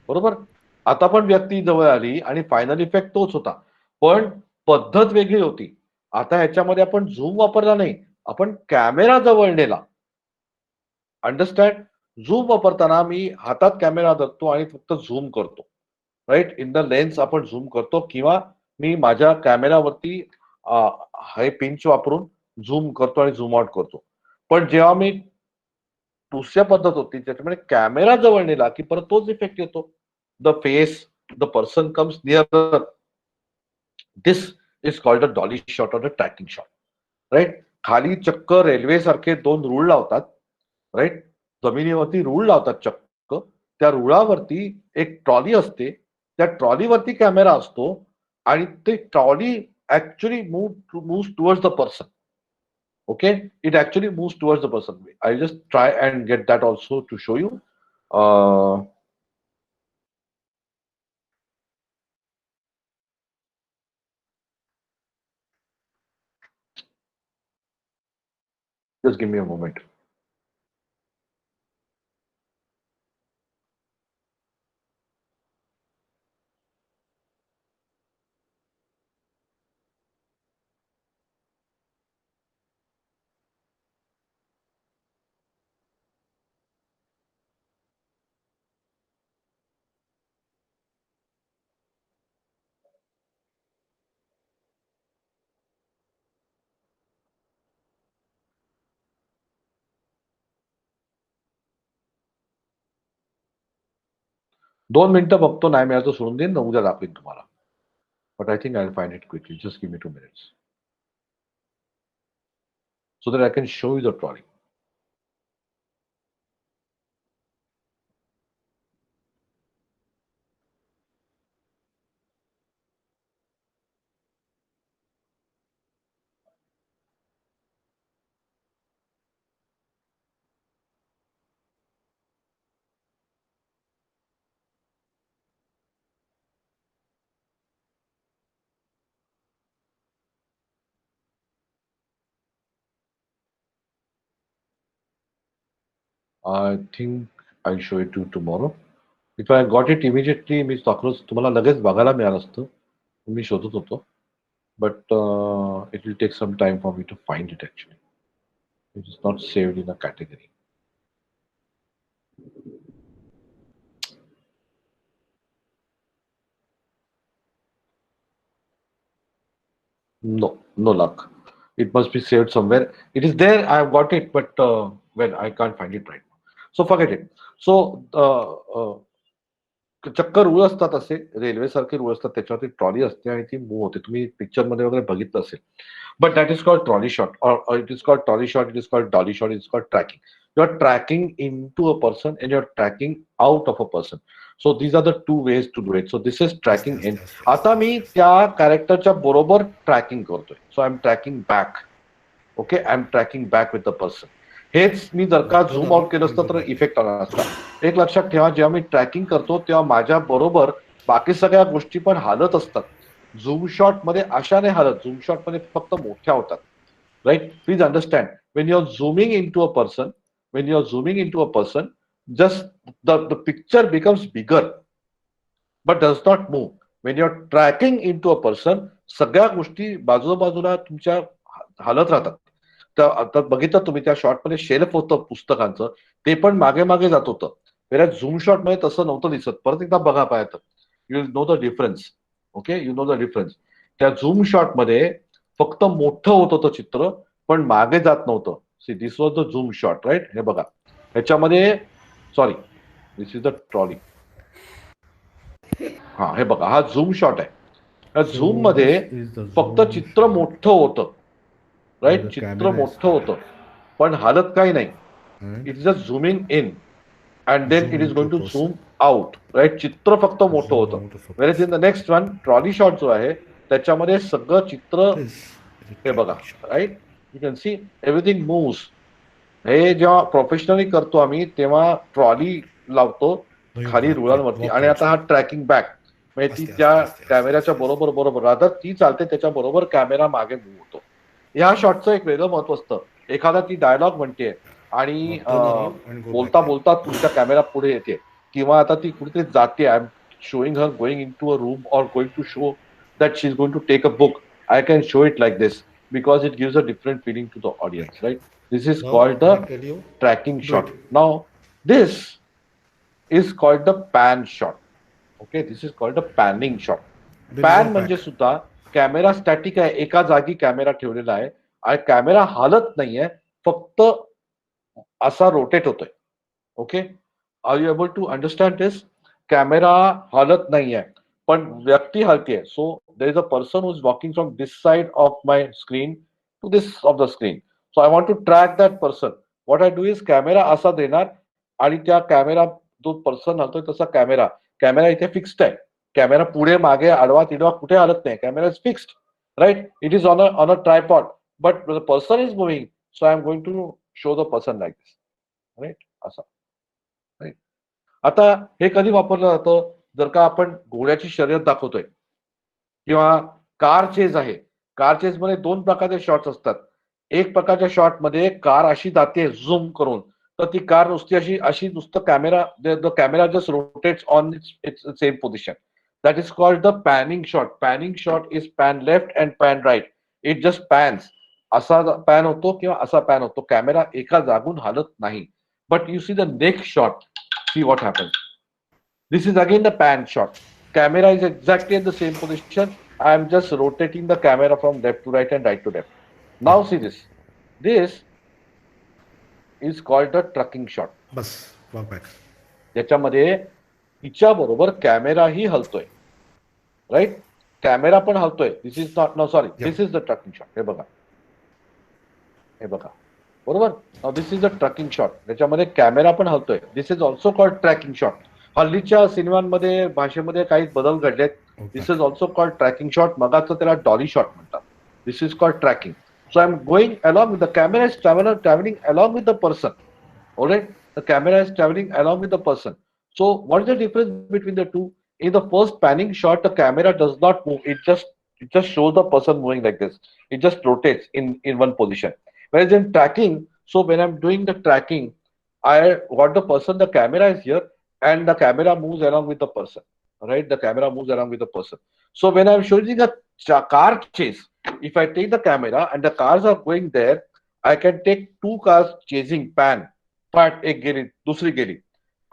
बरोबर? आता पण व्यक्ती जवळ आली आणि फायनल इफेक्ट तोच होता, पण पद्धत वेगळी होती. आता ह्याच्यामध्ये आपण झूम वापरला नाही, आपण कॅमेरा जवळ नेला. अंडरस्टँड? झूम वापरताना मी हातात कॅमेरा धरतो आणि फक्त झूम करतो, राईट? इन द लेन्स आपण झूम करतो किंवा मी माझ्या कॅमेरावरती हे पिंच वापरून झूम करतो आणि झूम आउट करतो. पण जेव्हा मी दुसऱ्या पद्धत होती त्याच्यामध्ये कॅमेरा जवळ नेला की परत तोच इफेक्ट येतो. The face, the person comes near. This is called a dolly shot or a tracking shot, right? खाली चक्क रेल्वे सारखे दोन रूळ लावतात, राईट? जमिनीवरती रूळ लावतात चक्क. त्या रुळावरती एक ट्रॉली असते, त्या ट्रॉलीवरती कॅमेरा असतो आणि ते trolley actually move towards the person. Okay, it actually moves towards the person. I'll just try and get that also to show you. Just give me a moment. 2 मिनिटं बघतो, नाही मिळालं तर सोडून देईन, उद्या दाखवेन तुम्हाला. But I think I will find it quickly. Just give me 2 minutes. So that I can show you the trolley. I think I'll show it to you tomorrow. If I got it immediately, मी दाखवलं तुम्हाला लगेच बघायला मिळालं असतं. मी शोधत होतो. But it will take some time for me to find it actually. It is not saved in a category. No, no luck. It must be saved somewhere. It is there. I have got it, but well, I can't find it right now. So forget it. So चक्क रूळ असतात असे, railway सारखे रूळ असतात, त्याच्यावरती trolley असते आणि ती मूव्ह होते. तुम्ही पिक्चर मध्ये वगैरे बघितलं असेल. But that is called trolley shot, or it is called trolley shot, it is called dolly shot, it is called tracking. You're tracking into a person and you're tracking out of a person. So these are the two ways to do it. So this is tracking yes, in. yes, yes. आता मी त्या कॅरेक्टरच्या बरोबर tracking करतोय. So I am tracking back. Okay, I am tracking back with the person. हेच मी जर का zoom out केलं असतं तर इफेक्ट आला असता. एक लक्षात ठेवा, जेव्हा मी ट्रॅकिंग करतो तेव्हा माझ्या बरोबर बाकी सगळ्या गोष्टी पण हालत असतात. झूम शॉट मध्ये अशा नाही हालत. झूम शॉट मध्ये फक्त मोठ्या होतात. Right, please understand, when you are zooming in to a person, just the picture becomes bigger but does not move. When you're tracking into a person, सगळ्या गोष्टी बाजूला तुमच्या हालत राहतात. तर आता बघितलं तुम्ही त्या शॉट मध्ये शेल्फ होतं पुस्तकांचं, ते पण मागे मागे जात होतं. वेळेस झूम शॉट मध्ये तसं नव्हतं दिसत. परत एकदा बघा पाहिजे, you know the difference. Okay, you know the difference. त्या झूम शॉट मध्ये फक्त मोठं होत होतं चित्र, पण मागे जात नव्हतं. See, this was the zoom shot, right. हे बघा, ह्याच्यामध्ये, sorry, this is the trolley. हा, हे बघा, हा झूम शॉट आहे. या So झूम मध्ये this is the फक्त zoom चित्र shot मोठं होतं, where राईट. the चित्र camera is मोठं होतं पण हालत काही नाही. and it is just zooming in and then zoom it is into going a to person, zoom out, right. चित्र फक्त मोठं zoom होतं. out of a average in person. The next one, trolley shot जो आहे त्याच्यामध्ये सगळं चित्र, This is a हे बघा, tracking shot. Right. You can see everything moves. हे जेव्हा प्रोफेशनली करतो आम्ही तेव्हा ट्रॉली लावतो Now you खाली walk right, रुळांवरती, walk आणि right आता हा side. ट्रॅकिंग बॅक, म्हणजे ती Aste, त्या aste, aste, aste, कॅमेऱ्याच्या aste, aste. बरोबर राहतात, ती चालते त्याच्या बरोबर, कॅमेरा मागे मूव्ह होतो. ह्या शॉटचं एक वेगळं महत्व असतं. एखादा ती डायलॉग म्हणते आणि Now turn around and go back बोलता there. बोलता तुमच्या कॅमेरा पुढे येते, किंवा आता ती कुठेतरी जाते, I am showing her going in to a room और going to show that she is going to take a book. I can show it like this because it gives a different feeling to the audience, Right. Right. This is Now called when the I tell you, tracking do shot. it. Now, this is called the pan shot. Okay, this is called the panning shot. Then pan walk म्हणजे back. सुद्धा camera static आहे, एका जागी camera ठेवलेला आहे आणि camera हालत नाहीये, फक्त असा रोटेट होतोय. Okay, are you able to understand this? Camera हालत नाहीये पण व्यक्ती हलते. So there is a person who is walking from this side of my screen to this of the screen. So I want to track that person. What I do is camera असा देणार आणि त्या camera, जो person हलतोय तसा camera, camera इथे fixed आहे. Camera पुढे मागे आडवा तिडवा कुठे हलत नाही. Camera is fixed, right. It is on a tripod, but the person is moving, so I am going to show the person like this, right. असं, राईट. आता हे कधी वापरलं जातं? जर का आपण घोड्याची शर्यत दाखवतोय किंवा कार चेज आहे. कार चेज मध्ये 2 प्रकारचे शॉट्स असतात. एक प्रकारच्या शॉट मध्ये कार अशी जाते झूम करून, तर ती कार नुसती अशी अशी नुसतं camera, the camera just rotates on its same position. That is called the panning shot. Panning shot is pan left and pan right. It just pans. असा पॅन होतो किंवा असा पॅन होतो. कॅमेरा एका जागून हालत नाही. But you see the next shot, see what happens. This is again the pan shot. Camera is exactly at the same position. I am just rotating the camera from left to right and right to left. Now see this. This is called the trucking shot. Bus, walk back. ज्याच्यामध्ये तिच्या बरोबर कॅमेराही हलतोय, राईट? Camera पण हलतोय. This is not, no sorry, this is the tracking shot. हे बघा, हे बघा, बरोबर. This is a tracking shot. त्याच्यामध्ये कॅमेरा पण हलतोय. This is also called tracking shot. हल्लीच्या सिनेमांमध्ये भाषेमध्ये काही बदल घडलेत. This is also called tracking shot. मगाचं त्याला डॉली शॉट म्हणतात. This is called tracking. So I'm going along with the camera is traveling along with the person. All right, the camera is traveling along with the person. So what is the difference between the two? In the first panning shot, the camera does not move. It just shows the person moving like this. It just rotates in one position. Whereas in tracking, so when I'm doing the tracking, I got the person. The camera is here, and the camera moves along with the person. Right, the camera moves along with the person. So when I'm showing a car chase, if I take the camera and the cars are going there, I can take two cars chasing pan. Part एक गेली, दुसरी गेली,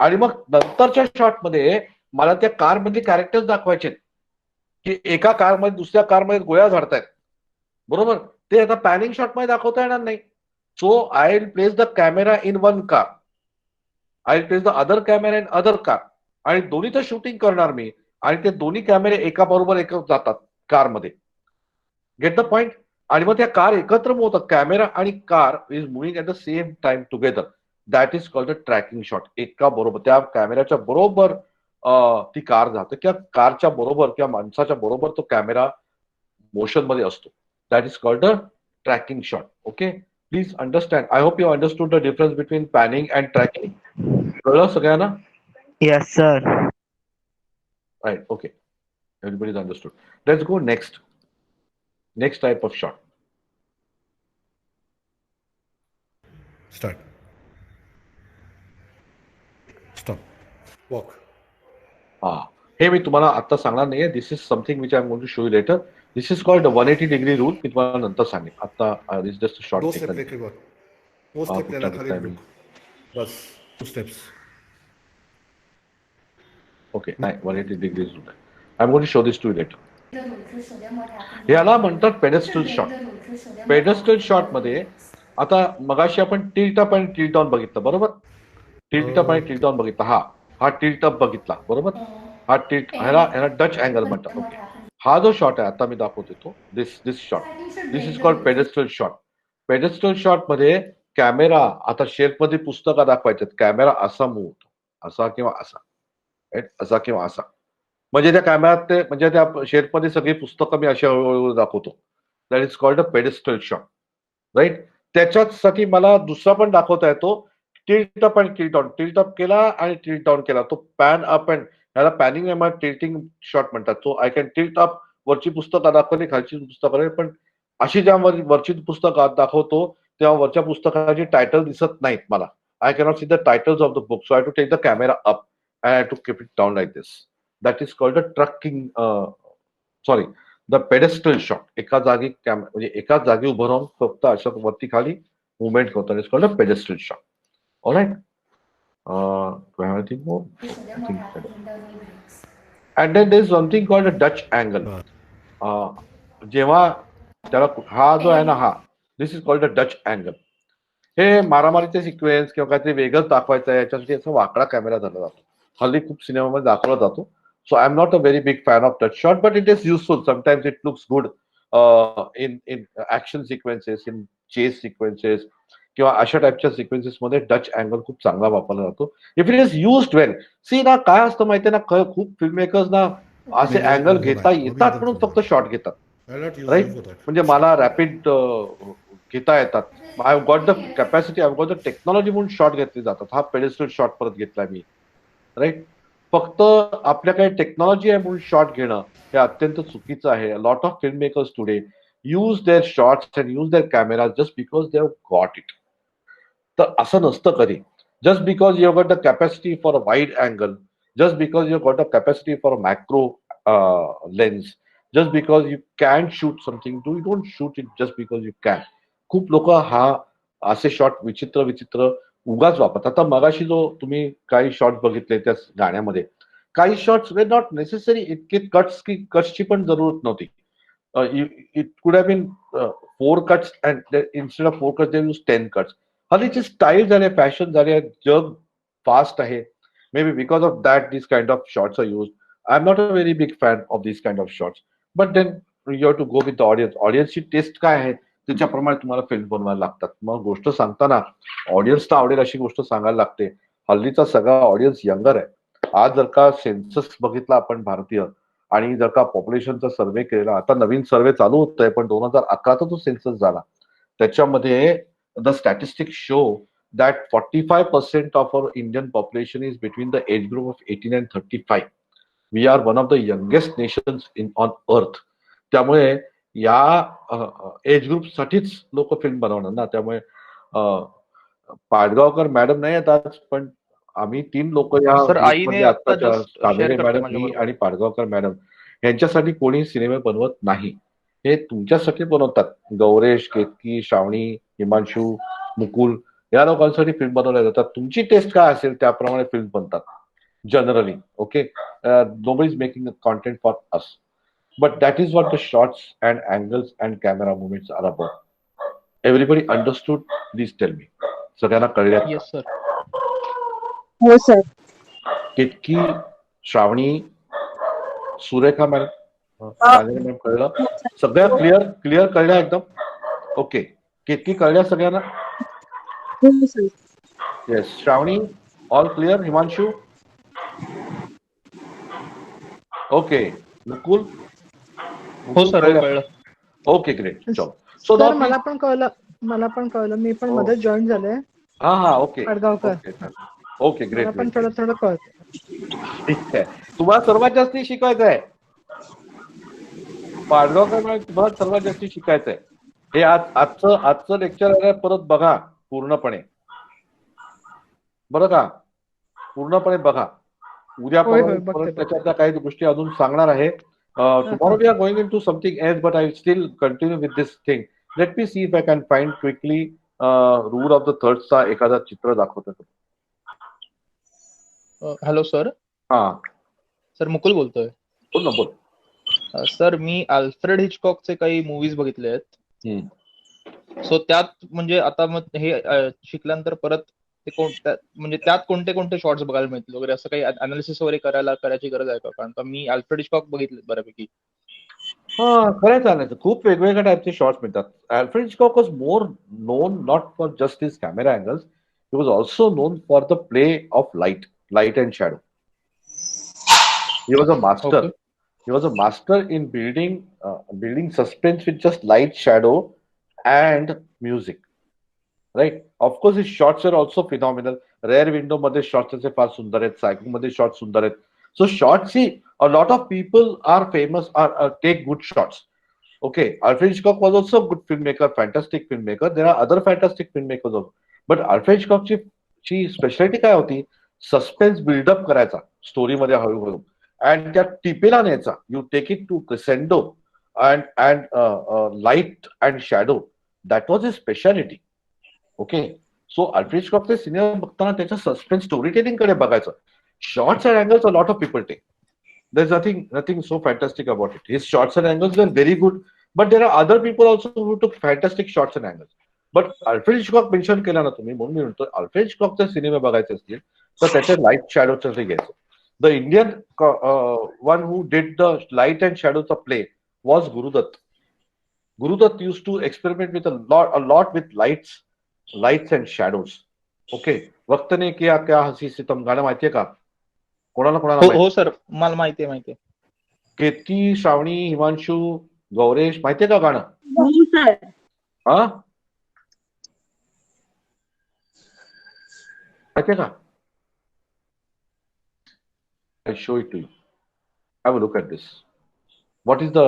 आणि मग नंतरच्या shot मध्ये मला त्या कार मधले कॅरेक्टर्स दाखवायचे की एका कार मध्ये दुसऱ्या कार मध्ये गोळ्या झाडतायत, बरोबर. ते आता पॅनिंग शॉट मध्ये दाखवता येणार नाही. So I will place the camera in one car, I will place the other camera in other car, आणि दोन्हीचं शूटिंग करणार मी, आणि ते दोन्ही कॅमेरे एका बरोबर एक जातात कारमध्ये. Get the point. आणि मग त्या कार एकत्र होतात. कॅमेरा आणि car is moving at the same time together. That is called the tracking shot. एका बरोबर त्या कॅमेऱ्याच्या बरोबर ती कार जाते, किंवा कारच्या बरोबर किंवा माणसाच्या बरोबर तो कॅमेरा मोशन मध्ये असतो. That is called the tracking shot. Okay, please understand. I hope you understood the difference between panning and tracking. कळलं सगळ्यांना? Yes sir. Right, okay, everybody is understood. Let's go next. Next type of shot. Start. Stop. Walk. हे मी तुम्हाला आता सांगणार नाहीये. This is something which I am going to show you later. This is called 180 degree rule. मी तुम्हाला नंतर सांगेन. आता दिस जस्ट दो शॉर्ट स्टेप लेके गो. वो स्टेप लेना खाली रुक. बस 2 steps. ओके, नाही, 180 डिग्री रूल आहे. I am going to show this to you later. The rule for show them what happened. याला म्हणतात pedestal shot. The rule for show them what pedestal happened. Shot मध्ये आता मगाशी आपण tilt up आणि tilt down बघितलं, बरोबर. Tilt up आणि टिल्ट डाऊन बघितला. हा टिल्ट अप बघितला, बरोबर. हा टिल्ट, ह्याला डच अँगल म्हणतात. ओके, हा जो शॉट आहे आता मी दाखवतो तो, this shot, this is called pedestal shot. Pedestal shot मध्ये कॅमेरा, आता शेल्फ मध्ये पुस्तकं दाखवायचे, कॅमेरा असा मूव्ह होतो, असा किंवा असा, असा किंवा असा. म्हणजे त्या कॅमेऱ्यात ते, म्हणजे त्या शेल्फमध्ये सगळी पुस्तकं मी अशी हळूहळू दाखवतो. That is called a pedestal shot, right. त्याच्यासाठी मला दुसरा पण दाखवता येतो, टिल्ट अप आणि टिल्ट डाऊन. टिल्ट अप केला आणि टिल्ट डाऊन केला, तो पॅन अप अँड, ह्याला पॅनिंग एम टिल्टिंग शॉट म्हणतात. So I can tilt up, वरची पुस्तकं दाखवली, खालची पुस्तकं, पण अशी ज्या वरची पुस्तकं दाखवतो तेव्हा वरच्या पुस्तकाची टायटल दिसत नाहीत मला. I cannot see the titles of the book. So I to take the camera up and I to keep it down like this. That is called a trucking, sorry, the pedestal shot. एका जागी म्हणजे एकाच जागी उभं राहून फक्त अशा वरती खाली मुवमेंट करतो. It's called a pedestal shot. All right. Do I have anything more? To show them what happens when the rule breaks. And then there is something called a Dutch angle. जेव्हा त्याला, हा जो आहे ना, हा, this is called a Dutch angle. हे मारामारीचे sequence किंवा काहीतरी वेगळंच दाखवायचं आहे याच्यासाठी असा वाकडा कॅमेरा धरला जातो. हल्ली खूप सिनेमामध्ये दाखवला जातो. So I am not a very big fan of Dutch shot, but it is useful. Sometimes it looks good in action sequences, in chase sequences किंवा अशा टाईपच्या सिक्वेन्सेस मध्ये डच अँगल खूप चांगला वापरला जातो. If it is used well. See ना, काय असतं माहितीये ना, खूप फिल्म मेकर्स ना असे अँगल घेता येतात म्हणून फक्त शॉट घेतात, I'll not use right. them for that. म्हणजे मला रॅपिड घेता येतात, I got the capacity, I got the technology म्हणून शॉट घेतले जातात. हा पेडेस्टल शॉट परत घेतला मी, राईट. फक्त आपल्याकडे टेक्नॉलॉजी आहे म्हणून शॉट घेणं हे अत्यंत चुकीचं आहे. Lot of film makers today use their shots and use their camera just because they have got it. तर असं नसतं कधी. Just because you got the capacity for a wide angle, just because you got the capacity for a macro lens, just because you can shoot something, you don't shoot it just because you can. खूप लोक हा असे shot विचित्र विचित्र उगाच वापरतात. आता मगाशी जो तुम्ही काही शॉट्स बघितले त्या गाण्यामध्ये, काही शॉट्स वेर नॉट नेसेसरी. इतके कट्सची पण जरूरत नव्हती. It could have been 4 cuts and instead of 4 cuts they use 10 cuts. हल्लीची स्टाईल झाली, फॅशन झाली, जग फास्ट आहे. Maybe because of that, these kind of shots are used. I'm not a very big fan of these kind of shots. But then you have to go with the audience. Audience ची taste काय आहे त्याच्याप्रमाणे तुम्हाला film बनवायला लागतात. मग गोष्ट सांगताना ऑडियन्सला आवडेल अशी गोष्ट सांगायला लागते. हल्लीचा सगळा ऑडियन्स यंगर आहे. आज जर का सेन्सस बघितला आपण भारतीय आणि जर का पॉप्युलेशनचा सर्व्हे केला, आता नवीन सर्व्हे चालू होत आहे, पण 2011चा जो सेन्सस झाला त्याच्यामध्ये the statistics show that 45% of our Indian population is between the age group of 18 and 35. We are one of the youngest nations on earth. त्यामुळे या एज ग्रुप साठीच लोक फिल्म बनवणार ना. त्यामुळे पाडगावकर मॅडम नाही येतात, पण आम्ही 3 लोक या सर, आईने ग्रुपमध्ये आता आत्ताच्या just कामेरे share करते मॅडम, मी माझ्याबरोबर. आणि पाडगावकर मॅडम यांच्यासाठी कोणी सिनेमे बनवत नाही. हे तुमच्यासाठी बनवतात. गौरेश, केतकी, श्रावणी, हिमांशू, मुकुल या लोकांसाठी फिल्म बनवल्या जातात. तुमची टेस्ट काय असेल त्याप्रमाणे फिल्म बनतात generally. Okay, nobody is making content for us, but that is what the shots and angles and camera movements are about. Everybody understood this? Tell me. सगळ्यांना कळले? Yes sir. हो sir. Ketaki, Shravani, Surekha madam, madam कळलं? सगळ्या clear कळल्या एकदम? Okay, Ketaki कळल्या सगळ्यांना? हो sir. Yes, Shravani, all clear. Himanshu? Okay. Mukul? हो सर, हो कळलं. Okay, great. चलो. So सर now मला पण कळलं मी पण मध्ये जॉईन झाले. हा, ओके. पाडगावकर. Okay, great. मला पण थोडं कळतं. ठीक आहे. तुम्हाला सर्वात जास्त शिकायचं आहे. पाडगावकर तुम्हाला सर्वात जास्त शिकायचं आहे. हे आजचं लेक्चर आहे, परत बघा पूर्णपणे. बरं का? पूर्णपणे बघा. उद्या परत त्याच्यातल्या काही गोष्टी अजून सांगणार आहे. Tomorrow we are going in to something else, but I still continue with this thing. Let me see if I can find quickly rule of the थर्डचा एखादा चित्र दाखवतो. Hello sir. हा सर, मुकुल बोलतोय. बोल. सर, मी अल्फ्रेड हिचकॉकचे काही movies बघितले आहेत. सो त्यात म्हणजे आता मग हे शिकल्यानंतर परत ते म्हणजे त्यात कोणते कोणते शॉर्ट्स बघायला मिळतील वगैरे, असं काही अनालिसिस वगैरे करायची गरज आहे का? कारण का मी अल्फ्रेड हिचकॉक बघितले बऱ्यापैकी. हा, खरंच चालायचं. खूप वेगवेगळ्या टाईपचे शॉर्ट्स मिळतात. Alfred Hitchcock was more non not for just his camera angles, he was also non for the play of light and shadow. He was a master. Okay. He was a master in building suspense with just light, shadow, and music. Right? Of course, his shots are also phenomenal. Rare Window मध्ये shots असे फार सुंदर आहेत. Psycho मध्ये shots सुंदर आहेत. So shots, see, a lot of people are famous or take good shots. Okay, Alfred Hitchcock was also a good filmmaker, fantastic filmmaker. There are other fantastic filmmakers also. But Alfred Hitchcock ची speciality काय होती? Suspense buildup करायचा स्टोरीमध्ये हळूहळू. And त्या टिपेला न्यायचा. You take it to crescendo and light and shadow. That was his speciality. Okay. So Alfred Hitchcockचे सिनेमा बघताना त्याच्या सस्पेन्स स्टोरी टेलिंग कडे बघायचं. Shots and angles a lot of people take. There's nothing so fantastic about it. His shots and angles were very good, but there are other people also who took fantastic shots and angles. But Alfred Hitchcock mention केला ना तुम्ही, म्हणून मी म्हणतो Alfred Hitchcockचे सिनेमे बघायचे असतील तर त्याचे लाईट शॅडोचे घ्यायचं. The Indian one who did the light and shadows of play was Guru Dutt. Guru Dutt used to experiment with a lot with lights and shadows. Okay. वक्त ने किया क्या हसी सितम गाणं माहितीये का? कोणाला हो सर, मला माहितीये. केतकी, श्रावणी, हिमांशू, गौरेश माहितीये का गाणं? हो सर. हा, माहितीये का? I'll show it to you. Have a look at this. What is the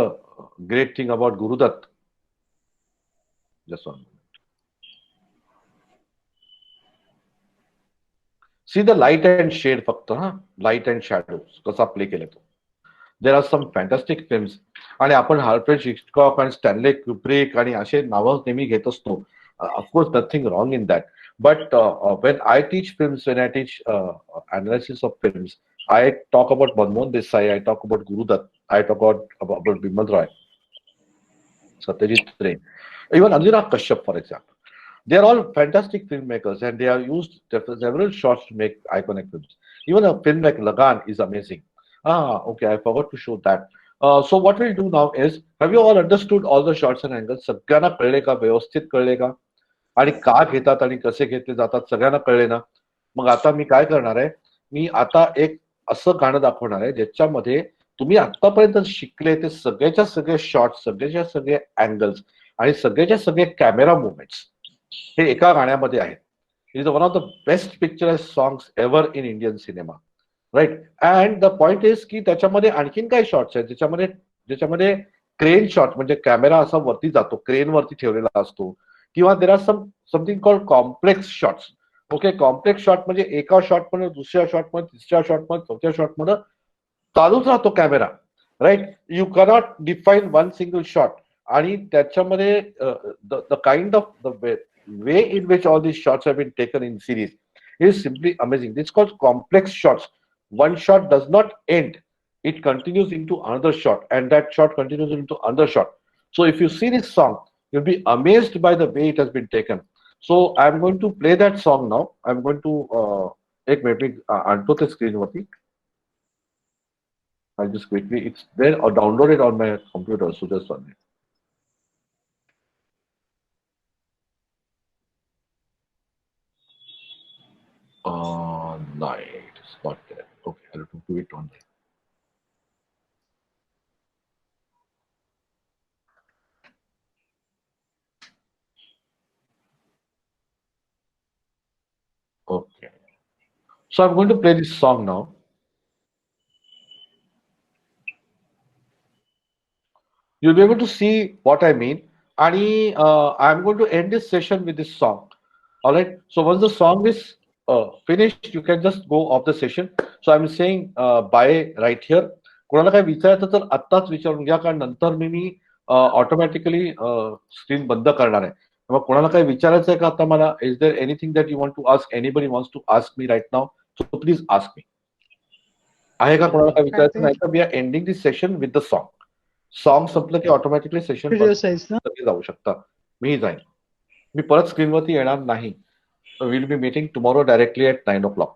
great thing about Guru Dutt? Just one moment. See the light and shade फक्त, हा, light and shadows कसा प्ले केला तो. There are some fantastic films. आणि आपण Alfred Hitchcock आणि Stanley क्युब्रिक आणि असे नावं नेहमी घेत असतो. Of course, nothing wrong in that. But when I teach films, when I teach analysis of films, I talk about Manmohan Desai, I talk about Guru Dutt, I talk about Bimal Roy, Satyajit Ray, even Anurag Kashyap, for example. They are all fantastic filmmakers, and they have used several shots to make iconic films. Even a film like Lagan is amazing. Ah, okay, I forgot to show that. So what we'll do now is, have you all understood all the shots and angles? सगळ्यांना कळले का? व्यवस्थित कळले का? आणि का घेतात आणि कसे घेतले जातात सगळ्यांना कळले ना? मग आता मी काय करणार आहे? मी आता एक असं गाणं दाखवणार आहे ज्याच्यामध्ये तुम्ही आतापर्यंत शिकले ते सगळ्याच्या सगळे शॉट्स, सगळ्याच्या सगळे अँगल्स आणि सगळ्याच्या सगळे कॅमेरा मुवमेंट्स हे एका गाण्यामध्ये आहेत. It is one of the best picturise songs ever in Indian cinema, right. And the point is की त्याच्यामध्ये आणखीन काय शॉट्स आहेत ज्याच्यामध्ये क्रेन शॉट म्हणजे कॅमेरा असा वरती जातो, क्रेन वरती ठेवलेला असतो, किंवा there are something called complex shots. Okay, complex shot म्हणजे एका शॉटमध्ये, दुसऱ्या शॉटमध्ये, तिसऱ्या शॉटमध्ये, चौथ्या शॉटमध्ये चालूच राहतो camera, right. You cannot define one single shot. आणि त्याच्यामध्ये the kind of the way in which all these shots have been taken in series is simply amazing. It's called complex shots. One shot does not end. It continues into another shot, and that shot continues into another shot. So if you see this song, you'll be amazed by the way it has been taken. So I'm going to play that song now. I'm going to take maybe onto the screen. I'll just quickly, it's there or download it on my computer. So just one minute. No, it's not there. Okay, I'll have to do it on there. Okay. So I'm going to play this song now. You'll be able to see what I mean. And I'm going to end this session with this song. All right. So once the song is finished, you can just go off the session. So I'm saying bye right here. कोणाला काय विचारायचं तर आत्ताच विचारून घ्या, कारण नंतर मी automatically screen बंद करणार आहे. मग कोणाला काय विचारायचं आहे का आता मला? Is there anything that you want to ask? Anybody wants to ask me right now? So please ask me. आहे का कोणाला काय विचारायचं? नाही तर we are ending this session with the song. Song संपलं की ऑटोमॅटिकली सेशन जाऊ शकता. मी जाईन, मी परत स्क्रीनवरती येणार नाही. Will be meeting tomorrow directly at 9 o'clock.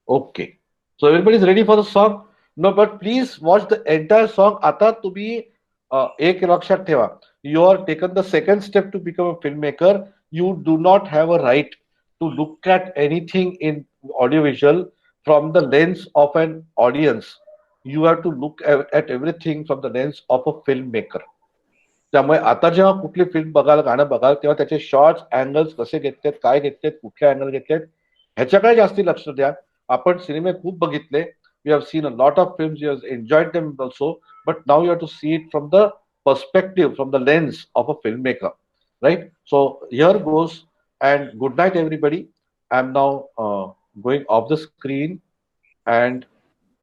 Okay, so everybody is ready for the song? No, but please watch the entire song. आता तुम्ही एक लक्षात ठेवा, you are taken the second step to become a film maker. You do not have a right to look at anything in audio visual from the lens of an audience. You have to look at everything from the lens of a film maker. त्यामुळे आता जेव्हा कुठली film बघाल, गाणं बघाल, तेव्हा त्याचे shorts, angles कसे घेतलेत, काय घेतलेत, कुठले अँगल घेतलेत, ह्याच्याकडे जास्ती लक्ष द्या. आपण सिनेमे खूप बघितले. We have seen a lot of films. You have enjoyed them also, but now you have to see it from the perspective, from the lens of a filmmaker, right? So here goes, and good night, everybody. I'm now going off the screen, and